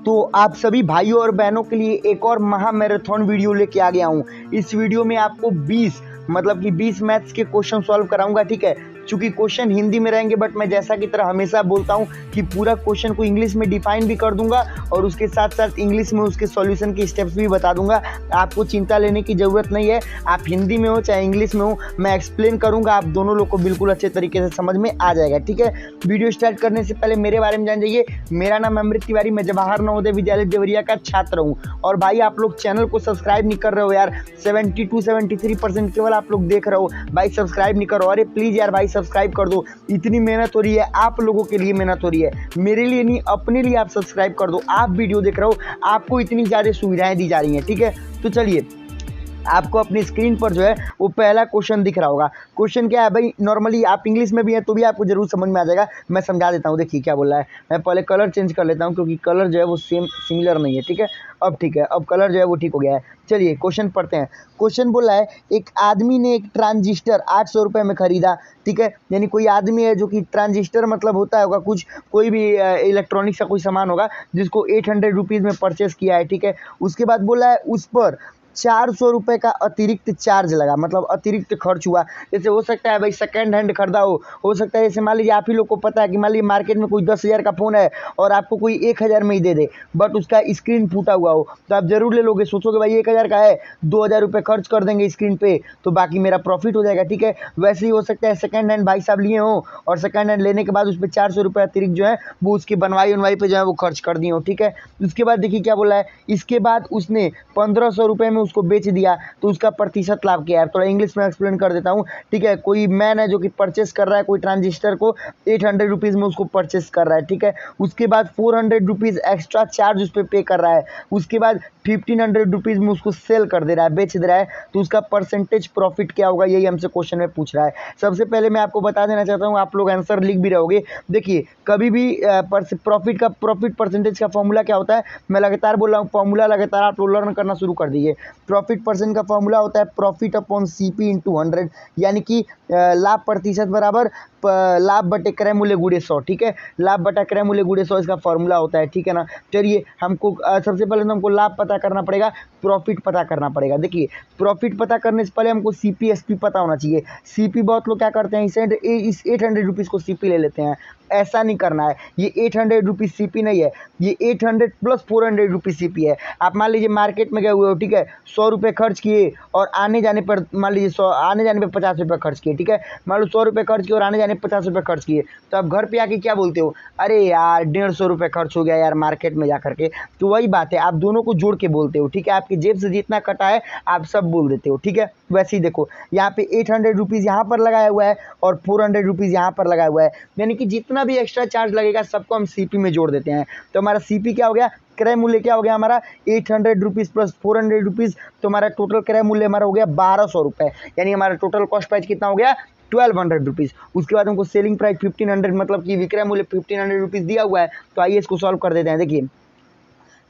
तो आप सभी भाइयों और बहनों के लिए एक और महा मैराथन वीडियो लेके आ गया हूँ। इस वीडियो में आपको 20 मैथ्स के क्वेश्चन सॉल्व कराऊंगा, ठीक है। चूंकि क्वेश्चन हिंदी में रहेंगे, बट मैं जैसा की तरह हमेशा बोलता हूँ कि पूरा क्वेश्चन को इंग्लिश में डिफाइन भी कर दूंगा और उसके साथ साथ इंग्लिश में उसके सॉल्यूशन के स्टेप्स भी बता दूंगा। आपको चिंता लेने की ज़रूरत नहीं है, आप हिंदी में हो चाहे इंग्लिश में हो, मैं एक्सप्लेन करूंगा, आप दोनों लोग को बिल्कुल अच्छे तरीके से समझ में आ जाएगा, ठीक है। वीडियो स्टार्ट करने से पहले मेरे बारे में जान जाइए। मेरा नाम अमृत तिवारी, मैं जवाहर नवोदय विद्यालय देवरिया का छात्र हूँ। और भाई आप लोग चैनल को सब्सक्राइब नहीं कर रहे हो यार, 72-73% केवल आप लोग देख रहे हो, भाई सब्सक्राइब नहीं करो। अरे प्लीज़ यार भाई सब्सक्राइब कर दो, इतनी मेहनत हो रही है, आप लोगों के लिए मेहनत हो रही है, मेरे लिए नहीं, अपने लिए आप सब्सक्राइब कर दो। आप वीडियो देख रहे हो, आपको इतनी ज़्यादा सुविधाएं दी जा रही हैं, ठीक है। तो चलिए, आपको अपनी स्क्रीन पर जो है वो पहला क्वेश्चन दिख रहा होगा। क्वेश्चन क्या है भाई, नॉर्मली आप इंग्लिश में भी हैं तो भी आपको जरूर समझ में आ जाएगा, मैं समझा देता हूँ। देखिए क्या बोल रहा है, मैं पहले कलर चेंज कर लेता हूँ क्योंकि कलर जो है वो सिमिलर नहीं है, ठीक है। अब ठीक है, अब कलर जो है वो ठीक हो गया है। चलिए क्वेश्चन पढ़ते हैं। क्वेश्चन बोला है, एक आदमी ने एक ट्रांजिस्टर 800 रुपये में खरीदा, ठीक है। यानी कोई आदमी है जो कि ट्रांजिस्टर मतलब होता होगा कुछ, कोई भी इलेक्ट्रॉनिक्स का कोई सामान होगा जिसको 800 रुपीज़ में परचेस किया है, ठीक है। उसके बाद बोला है उस पर 400 रुपये का अतिरिक्त चार्ज लगा, मतलब अतिरिक्त खर्च हुआ। जैसे हो सकता है भाई सेकंड हैंड खरीदा हो सकता है, जैसे मान लीजिए आप ही लोग को पता है कि मान लीजिए मार्केट में कोई 10,000 का फ़ोन है और आपको कोई 1,000 में ही दे दे, बट उसका स्क्रीन फूटा हुआ हो, तो आप जरूर ले लोगे, सोचोगे भाई 1,000 का है, 2,000 रुपये खर्च कर देंगे स्क्रीन पे तो बाकी मेरा प्रॉफिट हो जाएगा, ठीक है। वैसे ही हो सकता है सेकंड हैंड भाई साहब लिए हो और सेकंड हैंड लेने के बाद उस पर 400 रुपये अतिरिक्त जो है वो उसकी बनवाई पे जो है वो खर्च कर दिए हो, ठीक है। उसके बाद देखिए क्या बोला है, इसके बाद उसने 1,500 रुपये में उसको बेच दिया तो उसका प्रतिशत लाभ क्या है। थोड़ा इंग्लिश में एक्सप्लेन कर देता हूँ, ठीक है। कोई मैन है जो कि परचेस कर रहा है कोई ट्रांजिस्टर को 800 रुपीज़ में उसको परचेस कर रहा है, ठीक है। उसके बाद 400 रुपीज़ एक्स्ट्रा चार्ज उस पर पे कर रहा है। उसके बाद 1,500 रुपीज़ में उसको सेल कर दे रहा है, बेच दे रहा है, तो उसका परसेंटेज प्रॉफिट क्या होगा, यही हमसे क्वेश्चन में पूछ रहा है। सबसे पहले मैं आपको बता देना चाहता हूँ, आप लोग आंसर लिख भी रहोगे। देखिए कभी भी प्रॉफिट परसेंटेज का फॉर्मूला क्या होता है, मैं लगातार बोल रहा हूँ, फॉर्मूला लगातार आप लोग लर्न करना शुरू कर दीजिए। प्रॉफिट परसेंट का फॉर्मूला होता है प्रॉफिट अपॉन CP इंटू 100, यानी कि लाभ प्रतिशत बराबर लाभ बटे क्रय मूल्य गुणे 100, ठीक है। लाभ बटा क्रय मूल्य गुणे 100 इसका फॉर्मूला होता है, ठीक है ना। चलिए हमको सबसे पहले तो हमको लाभ पता करना पड़ेगा, प्रॉफिट पता करना पड़ेगा। देखिए प्रॉफिट पता करने से पहले हमको CP SP पता होना चाहिए। CP बहुत लोग क्या करते हैं, इस 800 रुपीज़ को CP ले लेते हैं, ऐसा नहीं करना है। ये 800 रुपीज़ CP नहीं है, ये 800 प्लस 400 रुपीज़ CP है। आप मान लीजिए मार्केट में गए हुए हो, ठीक है, 100 रुपये खर्च किए और आने जाने पर मान लीजिए 50 रुपये खर्च किए, ठीक है। मान लो 100 रुपये खर्च किए और आने जाने 50 रुपये खर्च किए, तो आप घर पे आके क्या बोलते हो, अरे यार 150 रुपये खर्च हो गया यार मार्केट में जा करके। तो वही बात है, आप दोनों को जोड़ के बोलते हो, ठीक है। आपकी जेब से जितना कटा है आप सब बोल देते हो, ठीक है। वैसे ही देखो यहाँ पे 800 रुपीज़ यहाँ पर लगाया हुआ है और 400 रुपीज़ यहाँ पर लगाया हुआ है, यानी कि जितना भी एक्स्ट्रा चार्ज लगेगा सबको हम CP में जोड़ देते हैं। तो हमारा CP क्या हो गया, क्रय मूल्य क्या हो गया हमारा 800 रुपीज़ प्लस 400 रुपीज़, तो हमारा टोटल क्रय मूल्य हमारा हो गया 1,200 रुपये, यानी हमारा टोटल कॉस्ट प्राइस कितना हो गया 1,200 रुपीज़। उसके बाद हमको सेलिंग प्राइस 1,500, मतलब कि विक्रय मूल्य 1,500 रुपीज़ दिया हुआ है। तो आइए इसको सॉल्व कर देते हैं। देखिए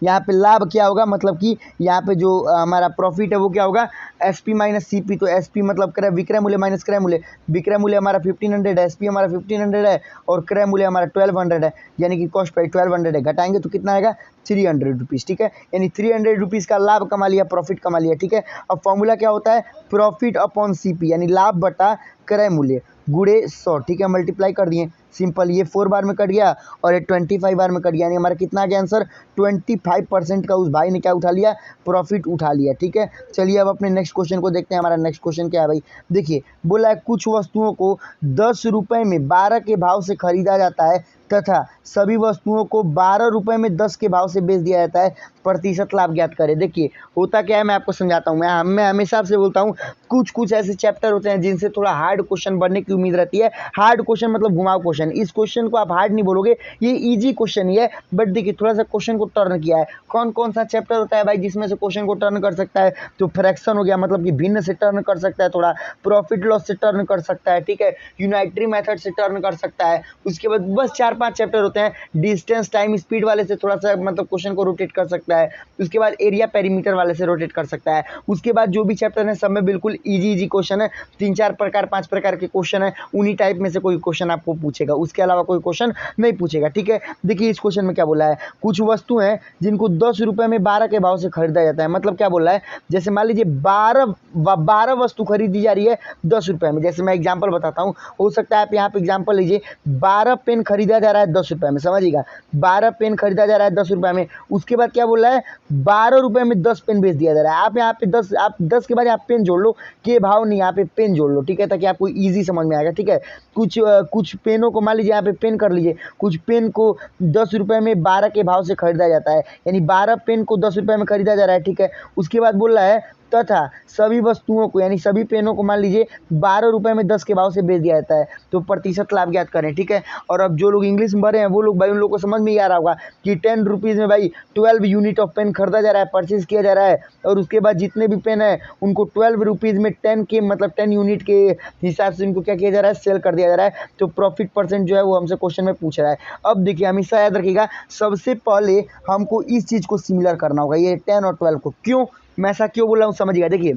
यहाँ पे लाभ क्या होगा, मतलब कि यहाँ पे जो हमारा प्रॉफिट है वो क्या होगा, SP माइनस CP। तो SP मतलब विक्रय मूल्य माइनस क्रय मूल्य, विक्रय मूल्य हमारा 1,500 है, SP हमारा 1,500 है और क्रय मूल्य हमारा 1,200 है, यानी कि कॉस्ट प्राइस 1,200 है। घटाएंगे तो कितना आएगा 300 रुपीज़, ठीक है। यानी 300 रुपीज़ का लाभ कमा लिया, प्रॉफिट कमा लिया, ठीक है। अब फॉर्मूला क्या होता है, प्रॉफिट अपॉन CP, यानी लाभ बटा क्रय मूल्य गुणे 100, ठीक है। मल्टीप्लाई कर दिए, सिंपल, ये 4 बार में कट गया और ये 25 बार में कट गया, यानी हमारा कितना आ गया आंसर, 25% का उस भाई ने क्या उठा लिया, प्रॉफिट उठा लिया, ठीक है। चलिए अब अपने नेक्स्ट क्वेश्चन को देखते हैं। हमारा नेक्स्ट क्वेश्चन क्या है भाई, देखिए बोला है कुछ वस्तुओं को 10 रुपये में 12 के भाव से खरीदा जाता है तथा सभी वस्तुओं को 12 रुपये में 10 के भाव से बेच दिया जाता है, प्रतिशत लाभ ज्ञात करें। देखिए होता क्या है, मैं आपको समझाता हूँ। मैं हमेशा आपसे बोलता हूँ, कुछ ऐसे चैप्टर होते हैं जिनसे थोड़ा हार्ड क्वेश्चन बनने की उम्मीद रहती है। हार्ड क्वेश्चन मतलब घुमाव क्वेश्चन, इस क्वेश्चन को आप हार्ड नहीं बोलोगे, ये इजी क्वेश्चन ही है, बट देखिए थोड़ा सा क्वेश्चन को टर्न किया है। कौन सा चैप्टर होता है भाई जिसमें से क्वेश्चन को टर्न कर सकता है, तो फ्रैक्शन हो गया, मतलब कि भिन्न से टर्न कर सकता है, थोड़ा प्रॉफिट लॉस से टर्न कर सकता है, ठीक है, यूनाइटरी मेथड से टर्न कर सकता है। उसके बाद बस 4 4-5 चैप्टर होते हैं। डिस्टेंस, टाइम, स्पीड वाले से थोड़ा सा मतलब क्वेश्चन को रोटेट कर सकता है। उसके बाद एरिया, पेरीमीटर वाले से रोटेट कर सकता है। उसके बाद जो भी चैप्टर है सब में बिल्कुल इजी क्वेश्चन है। 3-4 प्रकार 5 प्रकार के क्वेश्चन है, उन्हीं टाइप में से कोई क्वेश्चन आपको पूछेगा, उसके अलावा कोई क्वेश्चन नहीं पूछेगा। ठीक है, देखिए इस क्वेश्चन में क्या बोला है, कुछ वस्तु हैं जिनको 10 रुपए में 12 के भाव से खरीदा जाता है। मतलब क्या बोल रहा है, जैसे मान लीजिए 12 वस्तु खरीदी जा रही है 10 रुपए में। जैसे मैं एग्जांपल बताता हूँ, हो सकता है आप यहाँ पे एग्जांपल लीजिए, 12 पेन खरीदा जा रहा है 10 रुपए में, समझिएगा 12 पेन खरीदा जा रहा है 10 रुपए में। उसके बाद क्या बोल रहा है, 12 रुपए में 10 पेन बेच दिया जा रहा है। आप यहाँ पे 10 के बाद आप पेन जोड़ लो, के भाव नहीं, यहाँ पे पेन जोड़ लो। ठीक है, ताकि आपको ईजी समझ में आएगा। ठीक है, कुछ पेनों को मान लीजिए यहाँ पे पेन कर लीजिए, कुछ पेन को 10 रुपए में 12 के भाव से खरीदा जाता है, यानी 12 पेन को 10 रुपए में खरीदा जा रहा है। ठीक है, उसके बाद बोल रहा है तथा सभी वस्तुओं को, यानी सभी पेनों को मान लीजिए 12 रुपए में 10 के भाव से बेच दिया जाता है। तो प्रतिशत लाभ ज्ञात करें। ठीक है, और अब जो लोग इंग्लिश में पढ़े हैं वो लोग भाई, उन लोग को समझ में ही आ रहा होगा कि 10 रुपीज़ में भाई 12 यूनिट ऑफ पेन खरीदा जा रहा है, परचेज किया जा रहा है। और उसके बाद जितने भी पेन है उनको 12 रुपीज़ में 10 के मतलब 10 यूनिट के हिसाब से इनको क्या किया जा रहा है, सेल कर दिया जा रहा है। तो प्रॉफिट परसेंट जो है वो हमसे क्वेश्चन में पूछ रहा है। अब देखिए हमेशा याद रखिएगा, सबसे पहले हमको इस चीज़ को सिमिलर करना होगा, ये 10 और 12 को। क्यों, मैं ऐसा क्यों बोल रहा हूँ समझिएगा। देखिए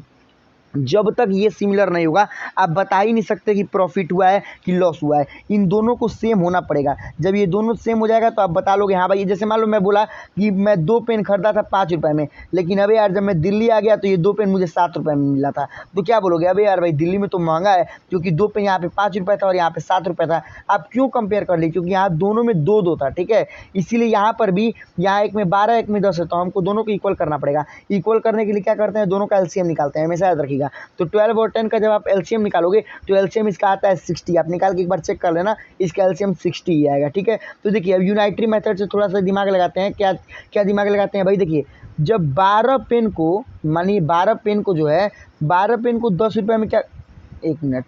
जब तक ये सिमिलर नहीं होगा आप बता ही नहीं सकते कि प्रॉफिट हुआ है कि लॉस हुआ है। इन दोनों को सेम होना पड़ेगा। जब ये दोनों सेम हो जाएगा तो आप बता लोगे हाँ भाई। जैसे मान लो मैं बोला कि मैं 2 पेन खरीदा था 5 रुपए में, लेकिन अबे यार जब मैं दिल्ली आ गया तो ये 2 पेन मुझे 7 रुपए में मिला था। तो क्या बोलोगे, अबे यार भाई दिल्ली में तो महंगा है, क्योंकि 2 पेन यहाँ पे 5 रुपये था और यहाँ पे 7 रुपये था। आप क्यों कंपेयर कर ली, क्योंकि यहाँ दोनों में 2 था। ठीक है, इसीलिए यहाँ पर भी, यहाँ एक में 12 एक में 10 है, तो हमको दोनों को इक्वल करना पड़ेगा। इक्वल करने के लिए क्या करते हैं, दोनों का एलसीएम निकालते हैं, हमेशा याद रखिएगा। तो 12 और 10 का जब आप एलसीएम निकालोगे तो एलसीएम इसका आता है 60। आप निकाल के एक बार चेक कर लेना, इसका एलसीएम 60 ही आएगा। ठीक है, तो देखिए अब यूनाइटरी मेथड से थोड़ा सा दिमाग लगाते हैं। क्या क्या दिमाग लगाते हैं भाई, देखिए जब 12 पेन को, मानिए 12 पेन को जो है 12 पेन को 10 रुपये में क्या, एक मिनट,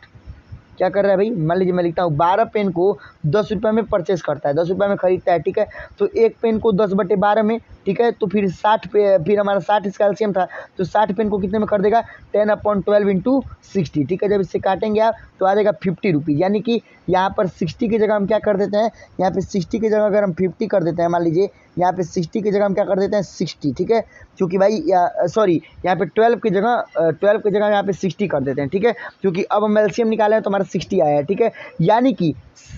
क्या कर रहा है भाई, मान लीजिए मैं लिखता हूँ 12 पेन को 10 रुपये में परचेस करता है, 10 रुपये में खरीदता है। ठीक है, तो एक पेन को 10/12 में, ठीक है, तो फिर 60 पे, फिर हमारा 60 इसका एलसीएम था, तो 60 पेन को कितने में कर देगा, 10/12 इंटू 60। ठीक है, जब इससे काटेंगे आप तो आ जाएगा 50 रुपीज़। यानी कि यहाँ पर 60 की जगह हम क्या कर देते हैं, यहाँ पे 60 की जगह अगर हम 50 कर देते हैं, मान लीजिए यहाँ पे 60 की जगह हम क्या कर देते हैं 60। ठीक है, क्योंकि भाई सॉरी यहाँ पे 12 की जगह यहाँ पे 60 कर देते हैं। ठीक है, क्योंकि अब हम एलसीएम निकाले हैं तो हमारा 60 आया है। ठीक है, यानी कि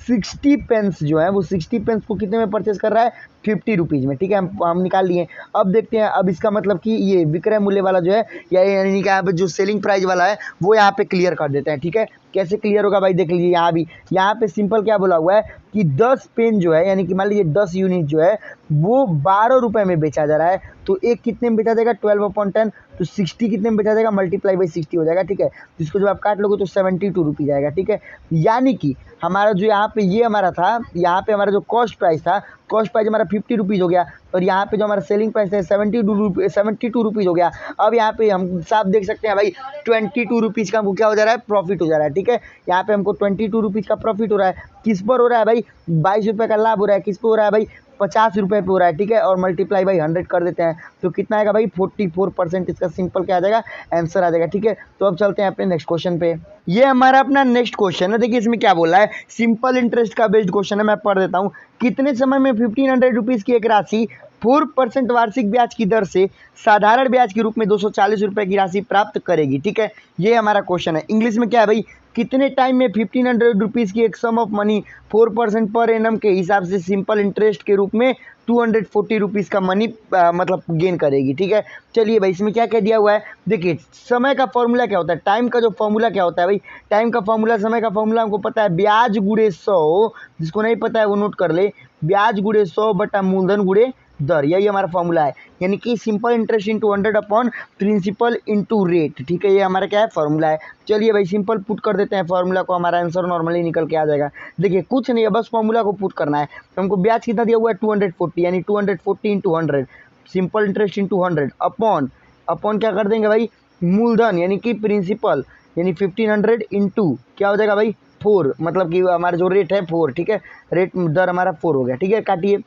60 पेन्स जो है वो 60 पेन्स को कितने में परचेस कर रहा है, 50 रुपीज़ में। ठीक है, हम निकाल लिए। अब देखते हैं, अब इसका मतलब कि ये विक्रय मूल्य वाला जो है, या यानी कि यहाँ पे जो सेलिंग प्राइस वाला है वो यहाँ पे क्लियर कर देते हैं। ठीक है, कैसे क्लियर होगा भाई, देख लीजिए यहाँ भी, यहाँ पे सिंपल क्या बोला हुआ है कि 10 पेन जो है, यानी कि मान लीजिए 10 यूनिट जो है वो 12 रुपये में बेचा जा रहा है, तो एक कितने में बेचा जाएगा, 12/10, तो 60 कितने में बेचा जाएगा, मल्टीप्लाई बाई 60 हो जाएगा। ठीक है, जिसको जब आप काट लोगे तो 72 रुपीज़ आएगा। ठीक है, यानी कि हमारा जो यहाँ पे ये हमारा था, यहाँ पे हमारा जो कॉस्ट प्राइस था, कॉस्ट प्राइस हमारा 50 रुपीज़ हो गया, और यहाँ पे जो हमारा सेलिंग प्राइस है 72 रुपीज़ हो गया। अब यहाँ पे हम साफ देख सकते हैं भाई 22 रुपीज़ का हमको क्या हो जा रहा है, प्रॉफिट हो जा रहा है। ठीक है, यहाँ पे हमको 22 रुपीज़ का प्रॉफिट हो रहा है। किस पर हो रहा है भाई, 22 रुपये का लाभ हो रहा है। किस पर हो रहा है भाई, 50 रुपये पे हो रहा है। ठीक है, और मल्टीप्लाई बाई 100 कर देते हैं तो कितना आएगा भाई, 44%। इसका सिंपल क्या आ जाएगा, आंसर आ जाएगा। ठीक है, तो अब चलते हैं अपने नेक्स्ट क्वेश्चन पे। ये हमारा अपना नेक्स्ट क्वेश्चन है। देखिए इसमें क्या बोला है, सिंपल इंटरेस्ट का बेस्ड क्वेश्चन है, मैं पढ़ देता हूँ। कितने समय में 1500 रुपीज़ की एक राशि 4% वार्षिक ब्याज की दर से साधारण ब्याज के रूप में 240 रुपये की राशि प्राप्त करेगी। ठीक है, ये हमारा क्वेश्चन है। इंग्लिश में क्या है भाई, कितने टाइम में 1500 रुपीज़ की एक सम ऑफ मनी 4% पर एनम के हिसाब से सिंपल इंटरेस्ट के रूप में 240 रुपीज़ का मनी मतलब गेन करेगी। ठीक है, चलिए भाई इसमें क्या कह दिया हुआ है, देखिए समय का फॉर्मूला क्या होता है, टाइम का जो फॉर्मूला क्या होता है भाई, टाइम का फॉर्मूला, समय का फॉर्मूला हमको पता है, ब्याज गुणे 100, जिसको नहीं पता है वो नोट कर ले, ब्याज गुणे 100 बटा मूलधन गुणे दर, यही हमारा फॉर्मूला है। यानी कि simple interest into 100 upon principal into rate. ठीक है, ये हमारा क्या है, फॉर्मूला है। चलिए भाई सिंपल पुट कर देते हैं फॉर्मूला को, हमारा आंसर नॉर्मली निकल के आ जाएगा। देखिए कुछ नहीं है, बस फॉर्मूला को पुट करना है। तो हमको ब्याज कितना दिया हुआ है, 240, यानी 240 into 100, simple interest into 100 upon क्या कर देंगे भाई, मूलधन यानी कि प्रिंसिपल, यानी 1500 इंटू क्या हो जाएगा भाई 4, मतलब कि हमारा जो रेट है 4। ठीक है, रेट दर हमारा 4 हो गया। ठीक है, काटिए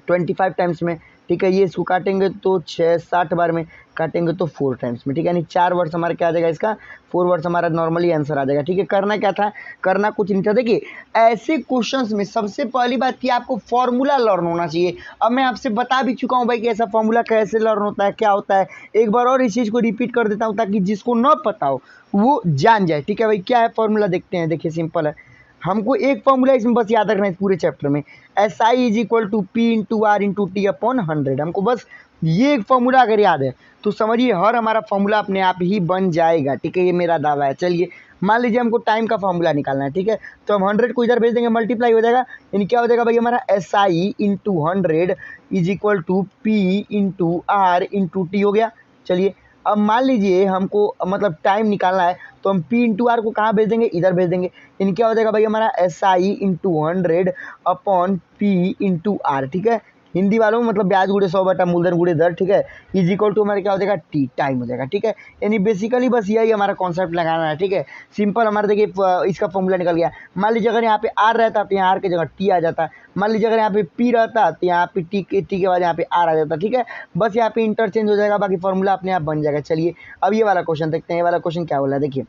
25 टाइम्स में। ठीक है। ये इसको काटेंगे तो 60 बार में, काटेंगे तो 4 टाइम्स में, ठीक है। यानी 4 वर्ड्स हमारा क्या आ जाएगा, इसका 4 वर्ड्स हमारा नॉर्मली आंसर आ जाएगा, ठीक है। करना क्या था, करना कुछ नहीं था। देखिए ऐसे क्वेश्चंस में सबसे पहली बात कि आपको फॉर्मूला लर्न होना चाहिए। अब मैं आपसे बता भी चुका हूँ भाई कि ऐसा फॉर्मूला कैसे लर्न होता है, क्या होता है। एक बार और इस चीज़ को रिपीट कर देता हूँ ताकि जिसको न पता हो वो जान जाए, ठीक है भाई। क्या है फॉर्मूला, देखते हैं। देखिए सिंपल है, हमको एक फॉर्मूला इसमें बस याद रखना है इस पूरे चैप्टर में, SI is equal to P into R into T upon 100। हमको बस ये एक फॉर्मूला अगर याद है तो समझिए हर हमारा फॉर्मूला अपने आप ही बन जाएगा, ठीक है। ये मेरा दावा है। चलिए मान लीजिए हमको टाइम का फॉर्मूला निकालना है, ठीक है। तो हम 100 को इधर भेज देंगे, मल्टीप्लाई हो जाएगा, यानी क्या हो जाएगा भाई हमारा SI into 100 is equal to P into R into T हो गया। चलिए अब मान लीजिए हमको मतलब टाइम निकालना है तो हम P इंटू आर को कहाँ भेज देंगे, इधर भेज देंगे, यानी क्या हो जाएगा भाई हमारा SI into 100 upon P into R, ठीक है। हिंदी वालों में मतलब ब्याज गुड़े 100 बटा मूलधन गुड़े दर, ठीक है, इज इक्वल टू हमारे क्या हो जाएगा टी, टाइम हो जाएगा, ठीक है। यानी बेसिकली बस यही हमारा कॉन्सेप्ट लगाना है, ठीक है। सिंपल हमारा देखिए इसका फॉर्मूला निकल गया। मान लीजिए अगर यहाँ पे आर रहता तो यहाँ आर की जगह टी आ जाता, मान लीजिए अगर यहाँ पे पी रहता तो यहाँ पे टी के बाद यहाँ पे आर आ जाता, ठीक है। बस यहाँ पे इंटरचेंज हो जाएगा, बाकी फॉर्मूला अपने आप बन जाएगा। चलिए अब ये वाला क्वेश्चन देखते हैं। ये वाला क्वेश्चन क्या बोला है, देखिए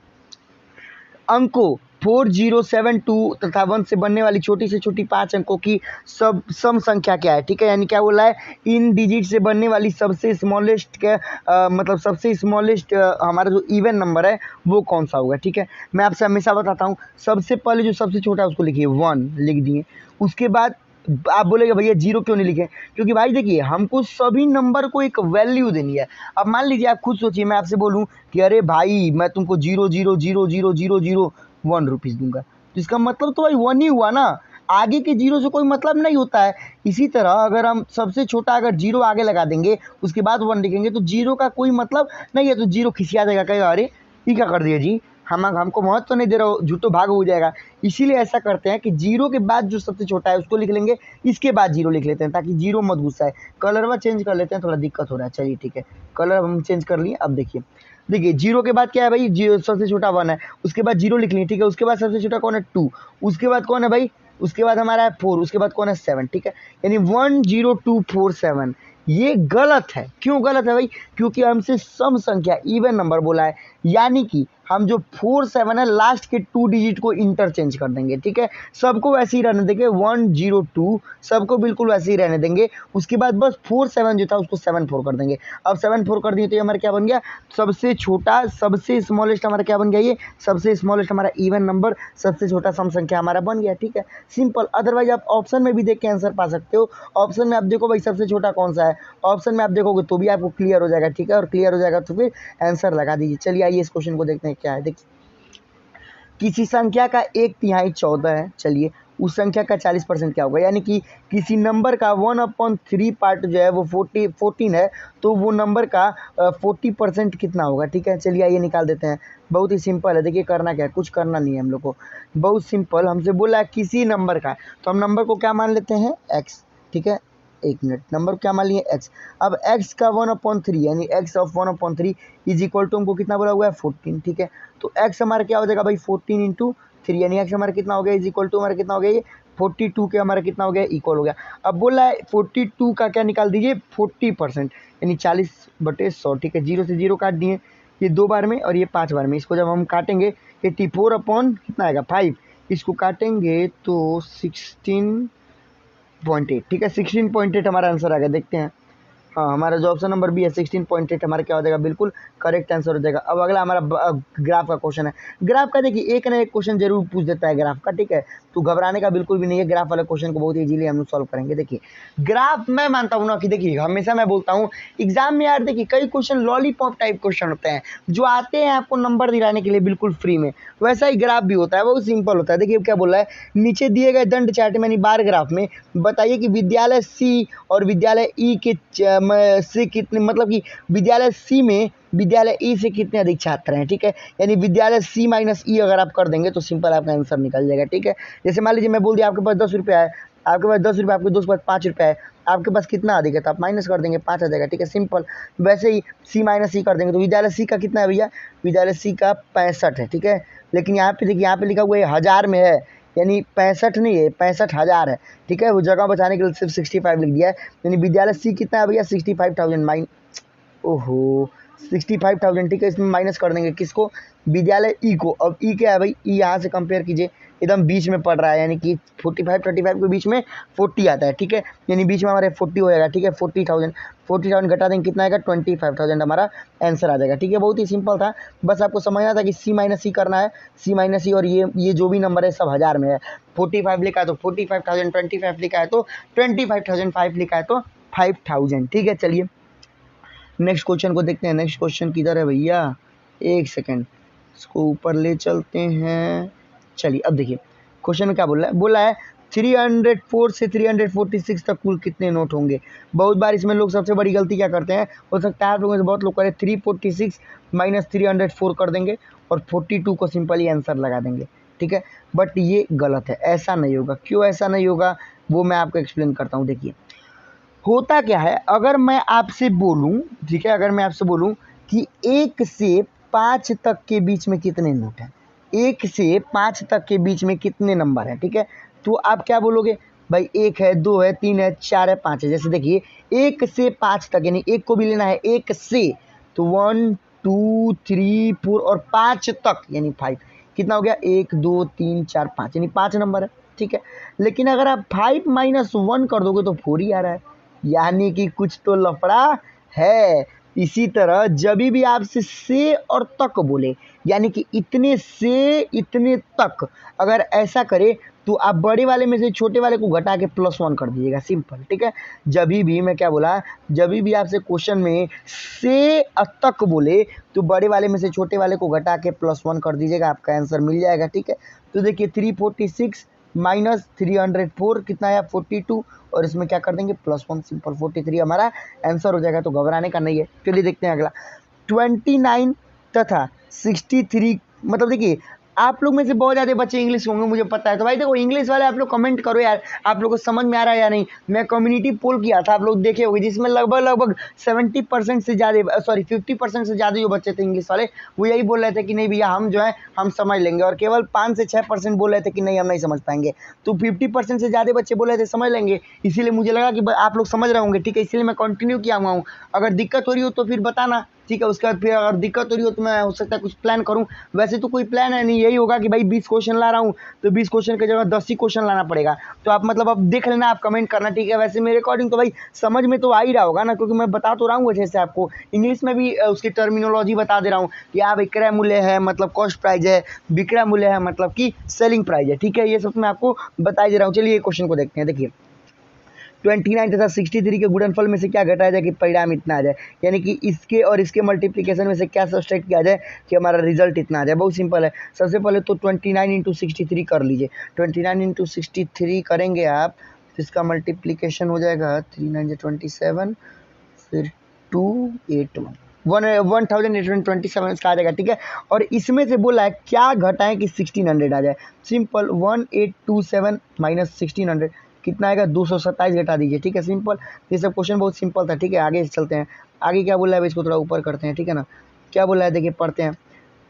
अंकों 4072 तथा 1 से बनने वाली छोटी से छोटी 5 अंकों की सम संख्या क्या है, ठीक है। यानी क्या बोला है, इन डिजिट से बनने वाली सबसे स्मॉलेस्ट मतलब सबसे स्मॉलेस्ट हमारा जो इवन नंबर है वो कौन सा होगा, ठीक है। मैं आपसे हमेशा बताता हूँ, सबसे पहले जो सबसे छोटा है उसको लिखिए 1 लिख दिए। उसके बाद आप बोलेंगे भैया 0 क्यों नहीं लिखे, क्योंकि भाई देखिए हमको सभी नंबर को एक वैल्यू देनी है। अब मान लीजिए आप खुद सोचिए, मैं आपसे बोलूं कि अरे भाई मैं तुमको 0.0000001 रुपीज़ दूंगा, तो इसका मतलब तो भाई 1 ही हुआ ना, आगे के 0 से कोई मतलब नहीं होता है। इसी तरह अगर हम सबसे छोटा अगर 0 आगे लगा देंगे उसके बाद 1 लिखेंगे तो 0 का कोई मतलब नहीं है, तो 0 खिसिया जाएगा, कहेगा अरे ये क्या कर दिया जी, हमको महत्व तो नहीं दे रहा हो, झूठो भाग हो जाएगा। इसीलिए ऐसा करते हैं कि 0 के बाद जो सबसे छोटा है उसको लिख लेंगे, इसके बाद 0 लिख लेते हैं ताकि 0 मत गुस्सा है। कलरवा चेंज कर लेते हैं, थोड़ा दिक्कत हो रहा है। चलिए ठीक है, कलर हम चेंज कर लिए। अब देखिए 0 के बाद क्या है भाई, 0 सबसे छोटा 1 है, उसके बाद 0 लिख लिए, ठीक है। उसके बाद सबसे छोटा कौन है 2, उसके बाद कौन है भाई, उसके बाद हमारा है 4, उसके बाद कौन है 7, ठीक है। यानी 10247 ये गलत है। क्यों गलत है भाई, क्योंकि हमसे सम संख्या इवन नंबर बोला है, यानी कि हम जो 47 है लास्ट के 2 डिजिट को इंटरचेंज कर देंगे, ठीक है। सबको वैसे ही रहने देंगे 102, सबको बिल्कुल वैसे ही रहने देंगे। उसके बाद बस 47 जो था उसको 74 कर देंगे। अब 74 कर दिए तो ये हमारा क्या बन गया, सबसे छोटा सबसे स्मॉलेस्ट हमारा क्या बन गया, ये सबसे स्मॉलेस्ट हमारा इवन नंबर, सबसे छोटा सम संख्या हमारा बन गया, ठीक है। सिंपल। अदरवाइज आप ऑप्शन में भी देख के आंसर पा सकते हो। ऑप्शन में आप देखो भाई सबसे छोटा कौन सा है, ऑप्शन में आप देखोगे तो भी आपको क्लियर हो जाएगा, ठीक है। और क्लियर हो जाएगा तो फिर आंसर लगा दीजिए। चलिए आइए इस क्वेश्चन को देखते हैं क्या है। देखिए किसी संख्या का 1/3 14 है, चलिए उस संख्या का 40% क्या होगा, यानी कि किसी नंबर का 1/3 पार्ट जो है वो 14 है, तो वो नंबर का 40% कितना होगा, ठीक है। चलिए आइए निकाल देते हैं। बहुत ही सिंपल है, देखिए करना क्या है, कुछ करना नहीं है हम लोग को, बहुत सिंपल। हमसे बोला है किसी नंबर का, तो हम नंबर को क्या मान लेते हैं, x, ठीक है। एक मिनट, नंबर क्या मान लिए x। अब x का 1/3 यानी x of 1/3 is equal to हमको कितना बोला हुआ है 14, ठीक है। तो x हमारा क्या हो जाएगा भाई 14 इंटू 3, यानी x हमारा कितना हो गया इज इक्वल टू हमारा कितना हो गया, ये 42 के हमारा कितना हो गया, इक्वल हो गया। अब बोला है 42 का क्या निकाल दीजिए 40%, यानी 40/100, ठीक है। 0 से 0 काट दिए, ये 2 बार में और ये 5 बार में। इसको जब हम काटेंगे 84 अपॉन कितना आएगा 5, इसको काटेंगे तो 16.8, ठीक है। 16.8 हमारा आंसर आ गया। देखते हैं, हाँ हमारा जो ऑप्शन नंबर बी है 16.8 हमारा क्या हो जाएगा, बिल्कुल करेक्ट आंसर हो जाएगा। अब अगला हमारा ग्राफ का क्वेश्चन है। ग्राफ का देखिए एक ना एक क्वेश्चन जरूर पूछ देता है ग्राफ का, ठीक है। तो घबराने का बिल्कुल भी नहीं है, ग्राफ वाले क्वेश्चन को बहुत इजीली हम लोग सॉल्व करेंगे। देखिए ग्राफ मैं मानता हूँ ना कि देखिए हमेशा मैं बोलता हूँ एग्जाम में यार, देखिए कई क्वेश्चन लॉलीपॉप टाइप क्वेश्चन होते हैं जो आते हैं आपको नंबर दिलाने के लिए बिल्कुल फ्री में, वैसा ही ग्राफ भी होता है, बहुत सिंपल होता है। देखिए क्या बोला है, नीचे दिए गए दंड चार्ट में बार ग्राफ में बताइए कि विद्यालय सी और विद्यालय ई के से कितने, मतलब कि विद्यालय सी में विद्यालय ई से कितने अधिक छात्र हैं, ठीक है। यानी विद्यालय सी माइनस ई अगर आप कर देंगे तो सिंपल आपका आंसर निकल जाएगा, ठीक है। जैसे मान लीजिए मैं बोल दिया आपके पास 10 रुपया है, आपके पास 10 रुपये, आपके दोस्त के पास 5 रुपया है, आपके पास कितना अधिक है तो आप माइनस कर देंगे, 5 आ जाएगा, ठीक है। सिंपल। वैसे ही सी माइनस सी कर देंगे तो विद्यालय सी का कितना है भैया, विद्यालय सी का 65 है, ठीक है। लेकिन यहाँ पे देखिए, यहाँ पे लिखा हुआ है 1000 में है, यानी 65 नहीं है, 65,000 है, ठीक है। वो जगह बचाने के लिए सिर्फ 65 लिख दिया है। यानी विद्यालय सी कितना है भैया, 65,000 माइन, ओहो 65,000, ठीक है। इसमें माइनस कर देंगे किसको, विद्यालय ई को। अब ई क्या है भाई, ई यहाँ से कंपेयर कीजिए, एकदम बीच में पड़ रहा है, यानी कि 45 35 के बीच में 40 आता है, ठीक है। यानी बीच में हमारे 40 हो जाएगा, ठीक है। 40,000 घटा देंगे, कितना आएगा 25,000 हमारा आंसर आ जाएगा, ठीक है। बहुत ही सिंपल था, बस आपको समझना था कि सी माइनस सी करना है, सी माइनस सी, और ये जो भी नंबर है सब हज़ार में है। 45 लिखा है तो 45,000, 25 लिखा है तो 25,000, 5 लिखा है तो 5,000, ठीक है। चलिए नेक्स्ट क्वेश्चन को देखते हैं। नेक्स्ट क्वेश्चन किधर है भैया, एक सेकेंड, इसको ऊपर ले चलते हैं। चलिए अब देखिए क्वेश्चन में क्या बोला है 304 से 346 तक कुल कितने नोट होंगे। बहुत बार इसमें लोग सबसे बड़ी गलती क्या करते हैं, हो सकता है आप लोगों से बहुत लोग करें 346 माइनस 304 कर देंगे और 42 को सिंपली आंसर लगा देंगे, ठीक है। बट ये गलत है, ऐसा नहीं होगा। क्यों ऐसा नहीं होगा वो मैं आपको एक्सप्लेन करता हूँ। देखिए होता क्या है, अगर मैं आपसे बोलूं, ठीक है, अगर मैं आपसे बोलूं कि 1 से 5 तक के बीच में कितने नोट हैं, 1 से 5 तक के बीच में कितने नंबर हैं, ठीक है, तो आप क्या बोलोगे भाई, 1 है, 2 है, 3 है, 4 है, 5 है। जैसे देखिए 1 से 5 तक, यानी 1 को भी लेना है 1 से, तो 1 2 3 4 और 5 तक यानी 5, कितना हो गया 1 2 3 4 5, यानी 5 नंबर है, ठीक है। लेकिन अगर आप 5 माइनस 1 कर दोगे तो 4 ही आ रहा है, यानी कि कुछ तो लफड़ा है। इसी तरह जब भी आपसे से और तक बोले, यानी कि इतने से इतने तक, अगर ऐसा करे तो आप बड़े वाले में से छोटे वाले को घटा के +1 कर दीजिएगा, सिंपल, ठीक है। जब भी मैं क्या बोला, जब भी आपसे क्वेश्चन में से तक बोले तो बड़े वाले में से छोटे वाले को घटा के +1 कर दीजिएगा, आपका आंसर मिल जाएगा, ठीक है। तो देखिए 346 माइनस 304 कितना आया 42, और इसमें क्या कर देंगे +1, सिंपल 43 हमारा आंसर हो जाएगा। तो घबराने का नहीं है। चलिए देखते हैं अगला 29 तथा 63, मतलब देखिए आप लोग में से बहुत ज़्यादा बच्चे इंग्लिश होंगे मुझे पता है, तो भाई देखो इंग्लिश वाले आप लोग कमेंट करो यार, आप लोग को समझ में आ रहा है या नहीं। मैं कम्युनिटी पोल किया था, आप लोग देखे होंगे, जिसमें लगभग 70% से ज़्यादा, सॉरी 50% से ज़्यादा जो बच्चे थे इंग्लिश वाले, वो यही बोल रहे थे कि नहीं भैया हम जो है हम समझ लेंगे, और केवल 5 से 6% बोल रहे थे कि नहीं हम नहीं समझ पाएंगे। तो 50% से ज़्यादा बच्चे बोल रहे थे समझ लेंगे, इसीलिए मुझे लगा कि आप लोग समझ रहे होंगे, ठीक है, इसीलिए मैं कंटिन्यू किया हुआ हूँ। अगर दिक्कत हो रही हो तो फिर बताना, ठीक है। उसके बाद फिर अगर दिक्कत हो रही हो तो मैं हो सकता है कुछ प्लान करूं। वैसे तो कोई प्लान है नहीं, यही होगा कि भाई 20 क्वेश्चन ला रहा हूं तो 20 क्वेश्चन की जगह 10 ही क्वेश्चन लाना पड़ेगा। तो आप मतलब अब देख लेना, आप कमेंट करना, ठीक है। वैसे मेरे अकॉर्डिंग तो भाई समझ में तो आ ही रहा होगा ना, क्योंकि मैं बता तो रहा हूँ अच्छे से आपको, इंग्लिश में भी उसकी टर्मिनोलॉजी बता दे रहा हूँ कि आप विक्रय मूल्य है मतलब कॉस्ट प्राइस है, विक्रय मूल्य है मतलब कि सेलिंग प्राइस है, ठीक है। ये सब मैं आपको बता दे रहा हूँ। चलिए क्वेश्चन को देखते हैं। देखिए 29 तथा 63 के गुणनफल में से क्या घटाया जाए कि परिणाम इतना आ जाए, यानी कि इसके और इसके मल्टीप्लिकेशन में से क्या सब्सट्रैक्ट किया जाए कि हमारा रिजल्ट इतना आ जाए। बहुत सिंपल है। सबसे पहले तो 29 इंटू 63 कर लीजिए। 29 इंटू 63 करेंगे आप तो इसका मल्टीप्लिकेशन हो जाएगा 3 9 27, फिर 281 1827 इसका आ जाएगा, ठीक है। और इसमें से बोला है क्या घटाएं कि 1600 आ जाए। सिंपल 1827 माइनस 1600 कितना आएगा 227 घटा दीजिए, ठीक है, सिंपल। ये सब क्वेश्चन बहुत सिंपल था, ठीक है। आगे चलते हैं। आगे क्या बोला है इसको थोड़ा ऊपर करते हैं, ठीक है ना। क्या बोला है देखिए पढ़ते हैं।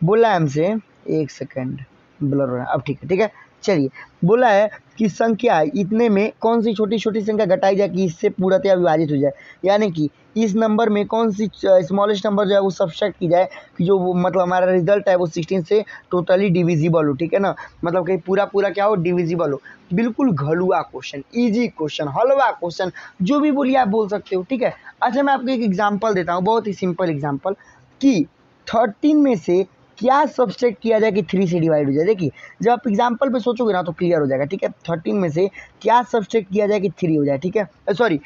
बोला है हमसे, एक सेकेंड ब्लर हो रहा है, अब ठीक है, ठीक है। चलिए बोला है कि संख्या इतने में कौन सी छोटी छोटी संख्या घटाई जाए कि इससे पूर्णतया विभाजित हो जाए, यानी कि इस नंबर में कौन सी स्मॉलेस्ट नंबर जो है वो सब्सट्रैक्ट की जाए कि जो वो मतलब हमारा रिजल्ट है वो 16 से टोटली डिविजिबल हो, ठीक है ना। मतलब कि पूरा पूरा क्या हो, डिविजिबल हो। बिल्कुल घलुआ क्वेश्चन, इजी क्वेश्चन, हलवा क्वेश्चन, जो भी बोलिए आप बोल सकते हो, ठीक है। अच्छा मैं आपको एक एग्जाम्पल देता हूँ, बहुत ही सिंपल एग्जाम्पल, कि 13 में से क्या सब्सट्रैक्ट किया जाए कि 3 से डिवाइड हो जाए। देखिए जब आप एग्जाम्पल पे सोचोगे ना तो क्लियर हो जाएगा, ठीक है। 13 में से क्या सब्सट्रैक्ट किया जाए कि 3 हो जाए, ठीक है, सॉरी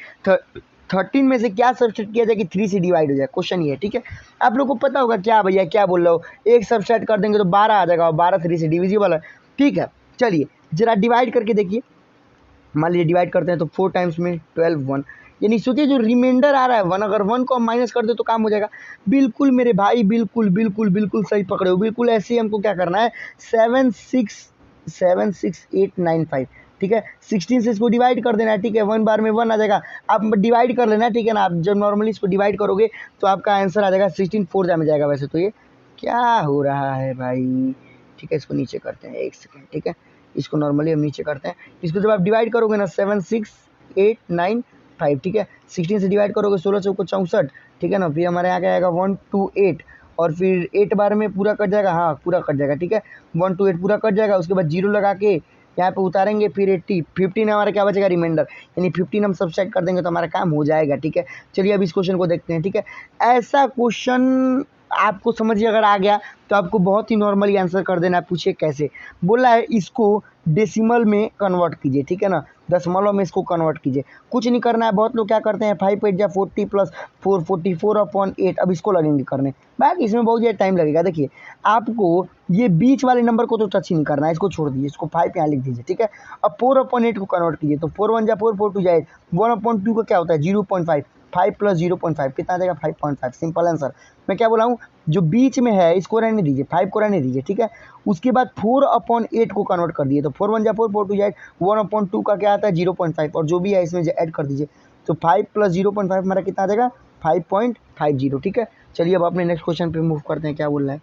13 में से क्या सब्सट्रैक्ट किया जाए कि 3 से डिवाइड हो जाए, क्वेश्चन ये है, ठीक है। आप लोग को पता होगा क्या भैया क्या बोल रहे हो, एक सब्सट्रैक्ट कर देंगे तो 12 आ जाएगा और 12 3 से डिविजिबल है, ठीक है। चलिए जरा डिवाइड करके देखिए, मान लीजिए डिवाइड करते हैं तो 4 टाइम्स में 12 1, यानी सोचिए जो रिमाइंडर आ रहा है 1, अगर 1 को हम माइनस कर दे तो काम हो जाएगा। बिल्कुल मेरे भाई, बिल्कुल बिल्कुल बिल्कुल सही पकड़े हो, बिल्कुल ऐसे ही हमको क्या करना है 76895, ठीक है। 16 से इसको डिवाइड कर देना है, ठीक है, 1 बार में 1 आ जाएगा। आप डिवाइड कर लेना, ठीक है ना। आप जब नॉर्मली इसको डिवाइड करोगे तो आपका आंसर आ जाएगा 16 4 में जाएगा। वैसे तो ये क्या हो रहा है भाई, ठीक है, इसको नीचे करते हैं, एक सेकेंड, ठीक है, इसको नॉर्मली हम नीचे करते हैं। इसको जब आप डिवाइड करोगे ना 7 6 8 9 5, ठीक है, 16 से डिवाइड करोगे 16 चौको 64, ठीक है ना, फिर हमारे यहाँ क्या आएगा 1 2 8, और फिर 8 बार में पूरा कट जाएगा, हाँ पूरा कट जाएगा, ठीक है, 1 2 8 पूरा कट जाएगा। उसके बाद जीरो लगा के यहाँ पे उतारेंगे, फिर 80 15 हमारा क्या बचेगा रिमाइंडर, यानी 15 हम सब्सट्रैक्ट कर देंगे तो हमारा काम हो जाएगा, ठीक है। चलिए अब इस क्वेश्चन को देखते हैं, ठीक है। ऐसा क्वेश्चन आपको समझिए अगर आ गया तो आपको बहुत ही नॉर्मली आंसर कर देना है। पूछिए कैसे, बोला है इसको डेसिमल में कन्वर्ट कीजिए, ठीक है ना, दशमलव में इसको कन्वर्ट कीजिए। कुछ नहीं करना है, बहुत लोग क्या करते हैं 5 8 जा 40 प्लस 4 44/8, अब इसको लगेंगे करने, बाकी इसमें बहुत ज़्यादा टाइम लगेगा। देखिए आपको ये बीच वाले नंबर को तो टच ही नहीं करना है, इसको छोड़ दीजिए, इसको 5 यहाँ लिख दीजिए, ठीक है। अब 4/8 को कन्वर्ट कीजिए, तो 4 1 जा 4 4 2 जा 8, 1/2 का क्या होता है 0.5, 5 प्लस 0.5 कितना आ जाएगा 5.5, सिंपल आंसर। मैं क्या बोला हूँ, जो बीच में है इसको रहने दीजिए, 5 को रहने दीजिए, ठीक है। उसके बाद 4/8 को कन्वर्ट कर दिए, तो 4 1 जा 4 4 2 जा 8, 1/2 का क्या आता है 0.5, और जो भी है इसमें ऐड कर दीजिए, तो 5 प्लस 0.5 हमारा कितना आ जाएगा 5.50, ठीक है। चलिए अब अपने नेक्स्ट क्वेश्चन पे मूव करते हैं। क्या बोल रहा है,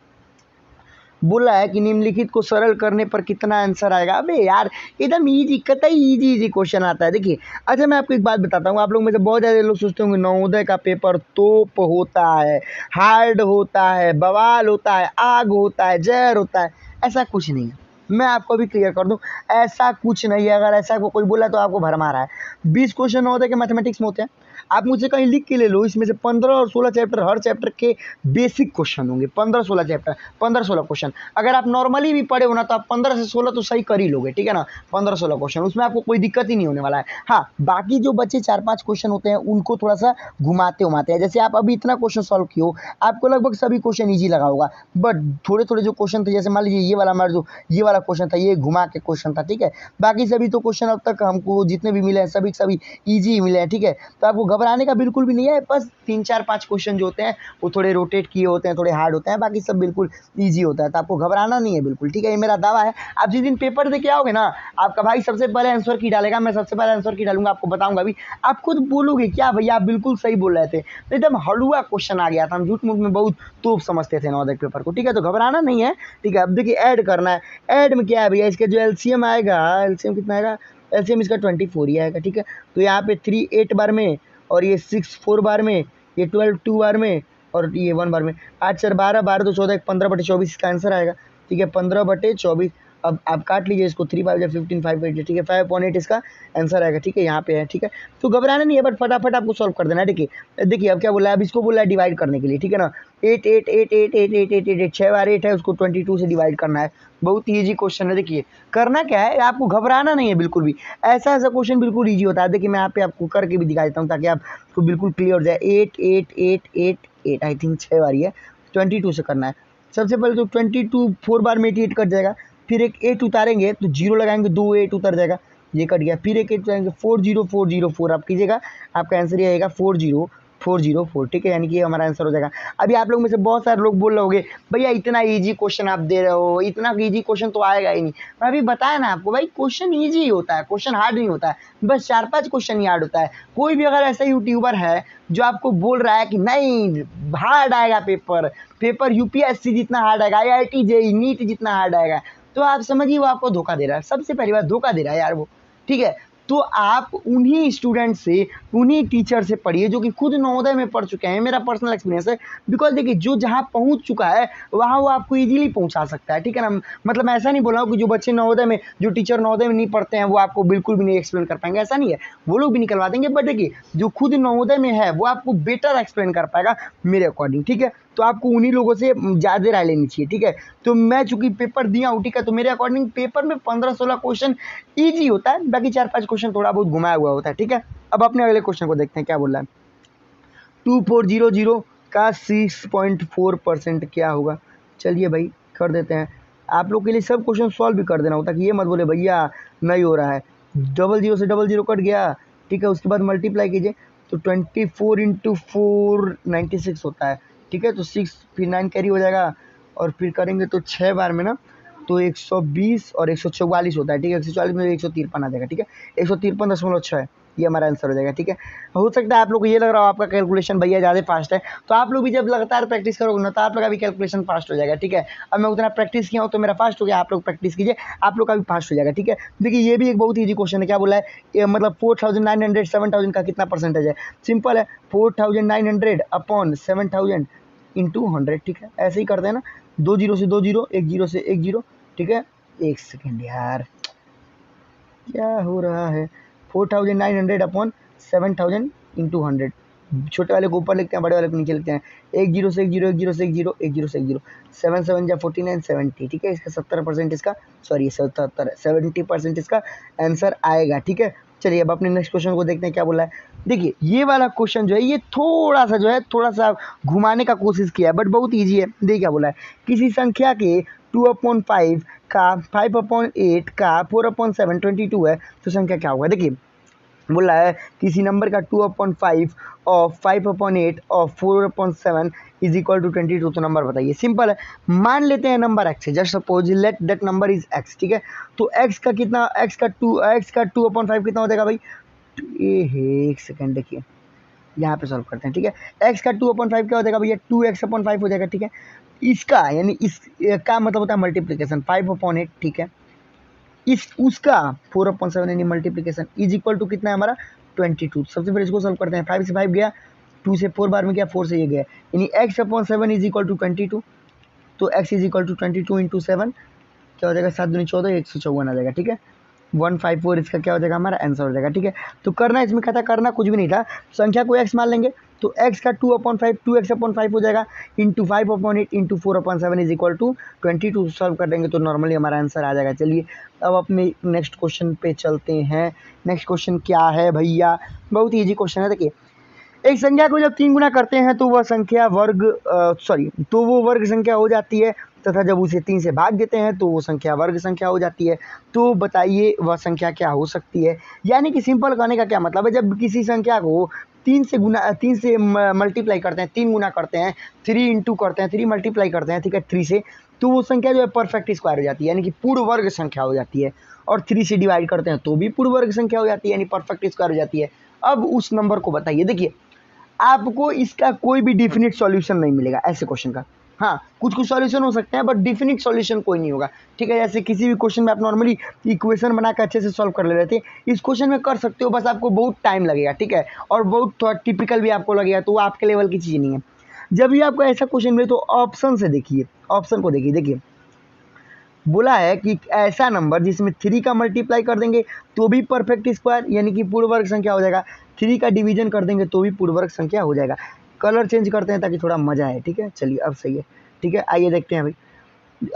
बोला है कि निम्नलिखित को सरल करने पर कितना आंसर आएगा। अबे यार एकदम इजी, कतई इजी क्वेश्चन आता है। देखिए अच्छा मैं आपको एक बात बताता हूँ, आप लोग में से बहुत ज़्यादा लोग सोचते होंगे नवोदय का पेपर तोप होता है, हार्ड होता है, बवाल होता है, आग होता है, जहर होता है। ऐसा कुछ नहीं है, मैं आपको भी क्लियर कर दूं, ऐसा कुछ नहीं है। अगर ऐसा कोई बोला तो आपको भरमा रहा है। 20 क्वेश्चन नवोदय के मैथमेटिक्स में होते हैं, आप मुझसे कहीं लिख के ले लो, इसमें से 15 और 16 चैप्टर, हर चैप्टर के बेसिक क्वेश्चन होंगे, 15-16 चैप्टर, 15-16 क्वेश्चन। अगर आप नॉर्मली भी पढ़े हो ना तो आप 15 से 16 तो सही कर ही लोगे, ठीक है ना, 15-16 क्वेश्चन, उसमें आपको कोई दिक्कत ही नहीं होने वाला है। हाँ बाकी जो बच्चे 4-5 क्वेश्चन होते हैं उनको थोड़ा सा घुमाते उमाते हैं, जैसे आप अभी इतना क्वेश्चन सॉल्व किए हो, आपको लगभग सभी क्वेश्चन ईजी लगा होगा, बट थोड़े थोड़े जो क्वेश्चन थे, जैसे मान लीजिए ये वाला हमारा जो ये वाला क्वेश्चन था, ये घुमा के क्वेश्चन था, ठीक है। बाकी सभी तो क्वेश्चन अब तक हमको जितने भी मिले हैं सभी ईजी मिले हैं, ठीक है। तो आपको घबराने का बिल्कुल भी नहीं है, बस 3-4-5 क्वेश्चन जो होते हैं वो थोड़े रोटेट किए होते हैं, थोड़े हार्ड होते हैं, बाकी सब बिल्कुल ईजी होता है, तो आपको घबराना नहीं है बिल्कुल, ठीक है। ये मेरा दावा है। आप जिस दिन पेपर दे के आओगे ना, आपका भाई सबसे पहले आंसर की डालेगा, मैं सबसे पहले आंसर की डालूंगा, आपको बताऊंगा भी, आप खुद बोलोगे क्या भैया आप बिल्कुल सही बोल रहे थे, तो एकदम हलुआ क्वेश्चन आ गया था, हम झूठ मूठ में बहुत तोप समझते थे नवोदय पेपर को, ठीक है। तो घबराना नहीं है, ठीक है। अब देखिए ऐड करना है, ऐड में क्या है भैया, इसका जो एलसीएम आएगा, एलसीएम कितना आएगा, एलसीएम इसका 24 ही आएगा, ठीक है। तो यहाँ पे 3 8 बार में, और ये 6 4 बार में, ये 12 2 बार में, और ये 1 बार में, 8 4 12 12 2 14 15/24 इसका आंसर आएगा, ठीक है, 15/24। अब आप काट लीजिए इसको, 3 5 15 5 8, ठीक है, 5.8 इसका आंसर आएगा, ठीक है, यहाँ पे है, ठीक है। तो घबराना नहीं है, बट फटाफट आपको सॉल्व कर देना है। देखिए अब क्या बोला है, अब इसको बोला है डिवाइड करने के लिए, ठीक है ना, 8 8 8 8 8 8 8 8 6 बार 8 है, उसको 22 से डिवाइड करना है। बहुत ईजी क्वेश्चन है। देखिए करना क्या है, आपको घबराना नहीं है बिल्कुल भी, ऐसा क्वेश्चन बिल्कुल ईजी होता है। देखिए मैं यहाँ पे आपको करके भी दिखा देता हूँ ताकि आपको बिल्कुल क्लियर हो जाए। 8 8 8 8 8 आई थिंक 6 बार ही है, 22 से करना है। सबसे पहले तो 22 4 बार में 88 कट जाएगा, फिर एक 8 उतारेंगे तो 0 लगाएंगे, 2 8 उतर जाएगा, ये कट गया, फिर एक 8 उतारेंगे, 40404 आप कीजिएगा, आपका आंसर ये आएगा 40404, ठीक है, यानी कि ये हमारा आंसर हो जाएगा। अभी आप लोग में से बहुत सारे लोग बोल रहे होंगे भैया इतना इजी क्वेश्चन आप दे रहे हो, इतना इजी क्वेश्चन तो आएगा ही नहीं। मैं अभी बताया ना आपको, भाई क्वेश्चन इजी होता है, क्वेश्चन हार्ड नहीं होता है, बस 4-5 क्वेश्चन ही हार्ड होता है। कोई भी अगर ऐसा यूट्यूबर है जो आपको बोल रहा है कि नहीं हार्ड आएगा पेपर यूपीएससी जितना हार्ड आएगा, IIT जेईई नीट जितना हार्ड आएगा, तो आप समझिए वो आपको धोखा दे रहा है। सबसे पहली बात धोखा दे रहा है यार वो, ठीक है। तो आप उन्हीं स्टूडेंट से, उन्हीं टीचर से पढ़िए जो कि खुद नवोदय में पढ़ चुके हैं। मेरा पर्सनल एक्सपीरियंस है, बिकॉज देखिए जो जहाँ पहुँच चुका है वहाँ वो आपको इजीली पहुँचा सकता है, ठीक है ना। मतलब मैं ऐसा नहीं बोल रहा हूँ कि जो बच्चे नवोदय में, जो टीचर नवोदय में नहीं पढ़ते हैं वो आपको बिल्कुल भी नहीं एक्सप्लेन कर पाएंगे, ऐसा नहीं है, वो लोग भी निकलवा देंगे, बट देखिए जो खुद नवोदय में है वो आपको बेटर एक्सप्लेन कर पाएगा मेरे अकॉर्डिंग, ठीक है। तो आपको उन्हीं लोगों से ज़्यादा राय लेनी चाहिए, ठीक है। तो मैं चूंकि पेपर दिया हूँ, ठीक है, तो मेरे अकॉर्डिंग पेपर में 15-16 क्वेश्चन ईजी होता है, बाकी 4-5 क्वेश्चन थोड़ा बहुत घुमाया हुआ होता है, ठीक है। अब अपने अगले क्वेश्चन को देखते हैं क्या बोल रहा है। 2400 का 6.4% क्या होगा। चलिए भाई कर देते हैं, आप लोग के लिए सब क्वेश्चन सॉल्व भी कर देना होता कि ये मत बोले भैया नहीं हो रहा है। 00 से 00 कट गया, ठीक है, उसके बाद मल्टीप्लाई कीजिए तो 24 × 4 96 होता है, ठीक है। तो 6 फिर 9 कैरी हो जाएगा, और फिर करेंगे तो 6 बार में ना तो 120 और 144 होता है, ठीक है। 144 में 153 आ जाएगा, ठीक है, 153.6 ये हमारा आंसर हो जाएगा। ठीक है, हो सकता है आप लोग को ये लग रहा हो आपका कैलकुलेशन भैया ज़्यादा फास्ट है, तो आप लोग भी जब लगातार प्रैक्टिस करोगे ना तो आप लोग का भी कैलकुलेशन फास्ट हो जाएगा। ठीक है, अब मैं उतना प्रैक्टिस किया हूँ तो मेरा फास्ट हो गया, आप लोग प्रैक्टिस कीजिए, आप लोग का भी फास्ट हो जाएगा। ठीक है, देखिए ये भी एक बहुत ईजी क्वेश्चन है। क्या बोला है, मतलब 4900 7000 का कितना परसेंटेज है? सिंपल है, 4900 अपॉन 7000 इंटू 100। ठीक है, ऐसे ही करते हैं ना, 2 जीरो से 2 जीरो, 1 जीरो से 1 जीरो। ठीक है, एक सेकेंड यार, क्या हो रहा है, 4900 अपॉन 7000 इंटू 100। छोटे वाले को ऊपर लिखते हैं, बड़े वाले को नीचे लिखते हैं। 1 जीरो से 1 जीरो, 1 जीरो से 1 जीरो, 1 जीरो से 1 जीरो, 7 7 जा 49 70। ठीक है, इसका 70% इसका, सॉरी 70% इसका आंसर आएगा। ठीक है, चलिए अब अपने नेक्स्ट क्वेश्चन को देखते हैं क्या बोला है। देखिए ये वाला क्वेश्चन जो है ये थोड़ा सा जो है थोड़ा सा घुमाने का कोशिश किया है, बट बहुत ईजी है। देखिए क्या बोला है, किसी संख्या के 2/5 का 5/8 का 4/7 22 है, तो संख्या क्या होगा? देखिए बोला है किसी नंबर का 2/5 और 5/8 और 4/7 इज इक्वल टू 22, तो नंबर बताइए। सिंपल है, मान लेते हैं नंबर x है, just suppose let that number is x। ठीक है, तो x का कितना, x का 2/5 कितना हो जाएगा भाई? ये है, एक सेकेंड देखिए, यहाँ पे सॉल्व करते हैं। ठीक है, x का 2/5 क्या हो जाएगा भैया? 2x/5 हो जाएगा। ठीक है, इसका यानी इस का मतलब होता है मल्टीप्लीकेशन 5/8। ठीक है, इस उसका 4/7 यानी मल्टीप्लीकेशन इज इक्वल टू कितना है हमारा? 22। सबसे पहले इसको सॉल्व करते हैं, 5 से 5 गया, 2 से 4 बार में गया, 4 से ये गया, यानी x/7 इज इक्वल टू 22। तो x is equal to 22 into 7 क्या हो जाएगा? 7 दूनी 14, 154 आ जाएगा। ठीक है, 154 इसका क्या हो जाएगा? हमारा आंसर हो जाएगा। ठीक है, तो करना इसमें क्या था, करना कुछ भी नहीं था, संख्या को x मान लेंगे, तो x का 2/5 2x/5 हो जाएगा, into 5/8 into 4/7 is equal to 22। Solve कर देंगे तो नॉर्मली हमारा आंसर आ जाएगा। चलिए अब अपने नेक्स्ट क्वेश्चन पे चलते हैं। नेक्स्ट क्वेश्चन क्या है भैया? बहुत ईजी क्वेश्चन है। देखिए एक संख्या को जब 3 गुना करते हैं तो वह संख्या तो वो वर्ग संख्या हो जाती है, तथा जब उसे 3 से भाग देते हैं तो वो संख्या वर्ग संख्या हो जाती है। तो बताइए वह संख्या क्या हो सकती है? यानी कि सिंपल कहने का क्या मतलब है, जब किसी संख्या को 3 से मल्टीप्लाई करते हैं, 3 गुना करते हैं, 3 इंटू करते हैं, 3 मल्टीप्लाई करते हैं, ठीक है 3 से, तो वो संख्या जो है परफेक्ट स्क्वायर हो जाती है, यानी कि पूर्ण वर्ग संख्या हो जाती है। और 3 से डिवाइड करते हैं तो भी पूर्ण वर्ग संख्या हो जाती है, यानी परफेक्ट स्क्वायर हो जाती है। अब उस नंबर को बताइए। देखिए आपको इसका कोई भी डिफिनिट सॉल्यूशन नहीं मिलेगा ऐसे क्वेश्चन का। हाँ, कुछ कुछ सॉल्यूशन हो सकते हैं बट डिफिनिट सॉल्यूशन कोई नहीं होगा। ठीक है, जैसे किसी भी क्वेश्चन में आप नॉर्मली इक्वेशन बना कर अच्छे से सॉल्व कर ले रहे थे, इस क्वेश्चन में कर सकते हो, बस आपको बहुत टाइम लगेगा। ठीक है, और बहुत थोड़ा टिपिकल भी आपको लगेगा, तो वो आपके लेवल की चीज़ नहीं है। जब भी आपको ऐसा क्वेश्चन मिले तो ऑप्शन से देखिए, ऑप्शन को देखिए बोला है कि ऐसा नंबर जिसमें 3 का मल्टीप्लाई कर देंगे तो भी परफेक्ट स्क्वायर यानी कि पूर्ण वर्ग संख्या हो जाएगा, 3 का डिवीजन कर देंगे तो भी पूर्ण वर्ग संख्या हो जाएगा। कलर चेंज करते हैं ताकि थोड़ा मजा आए। ठीक है, चलिए अब सही है। ठीक है, आइए देखते हैं भाई,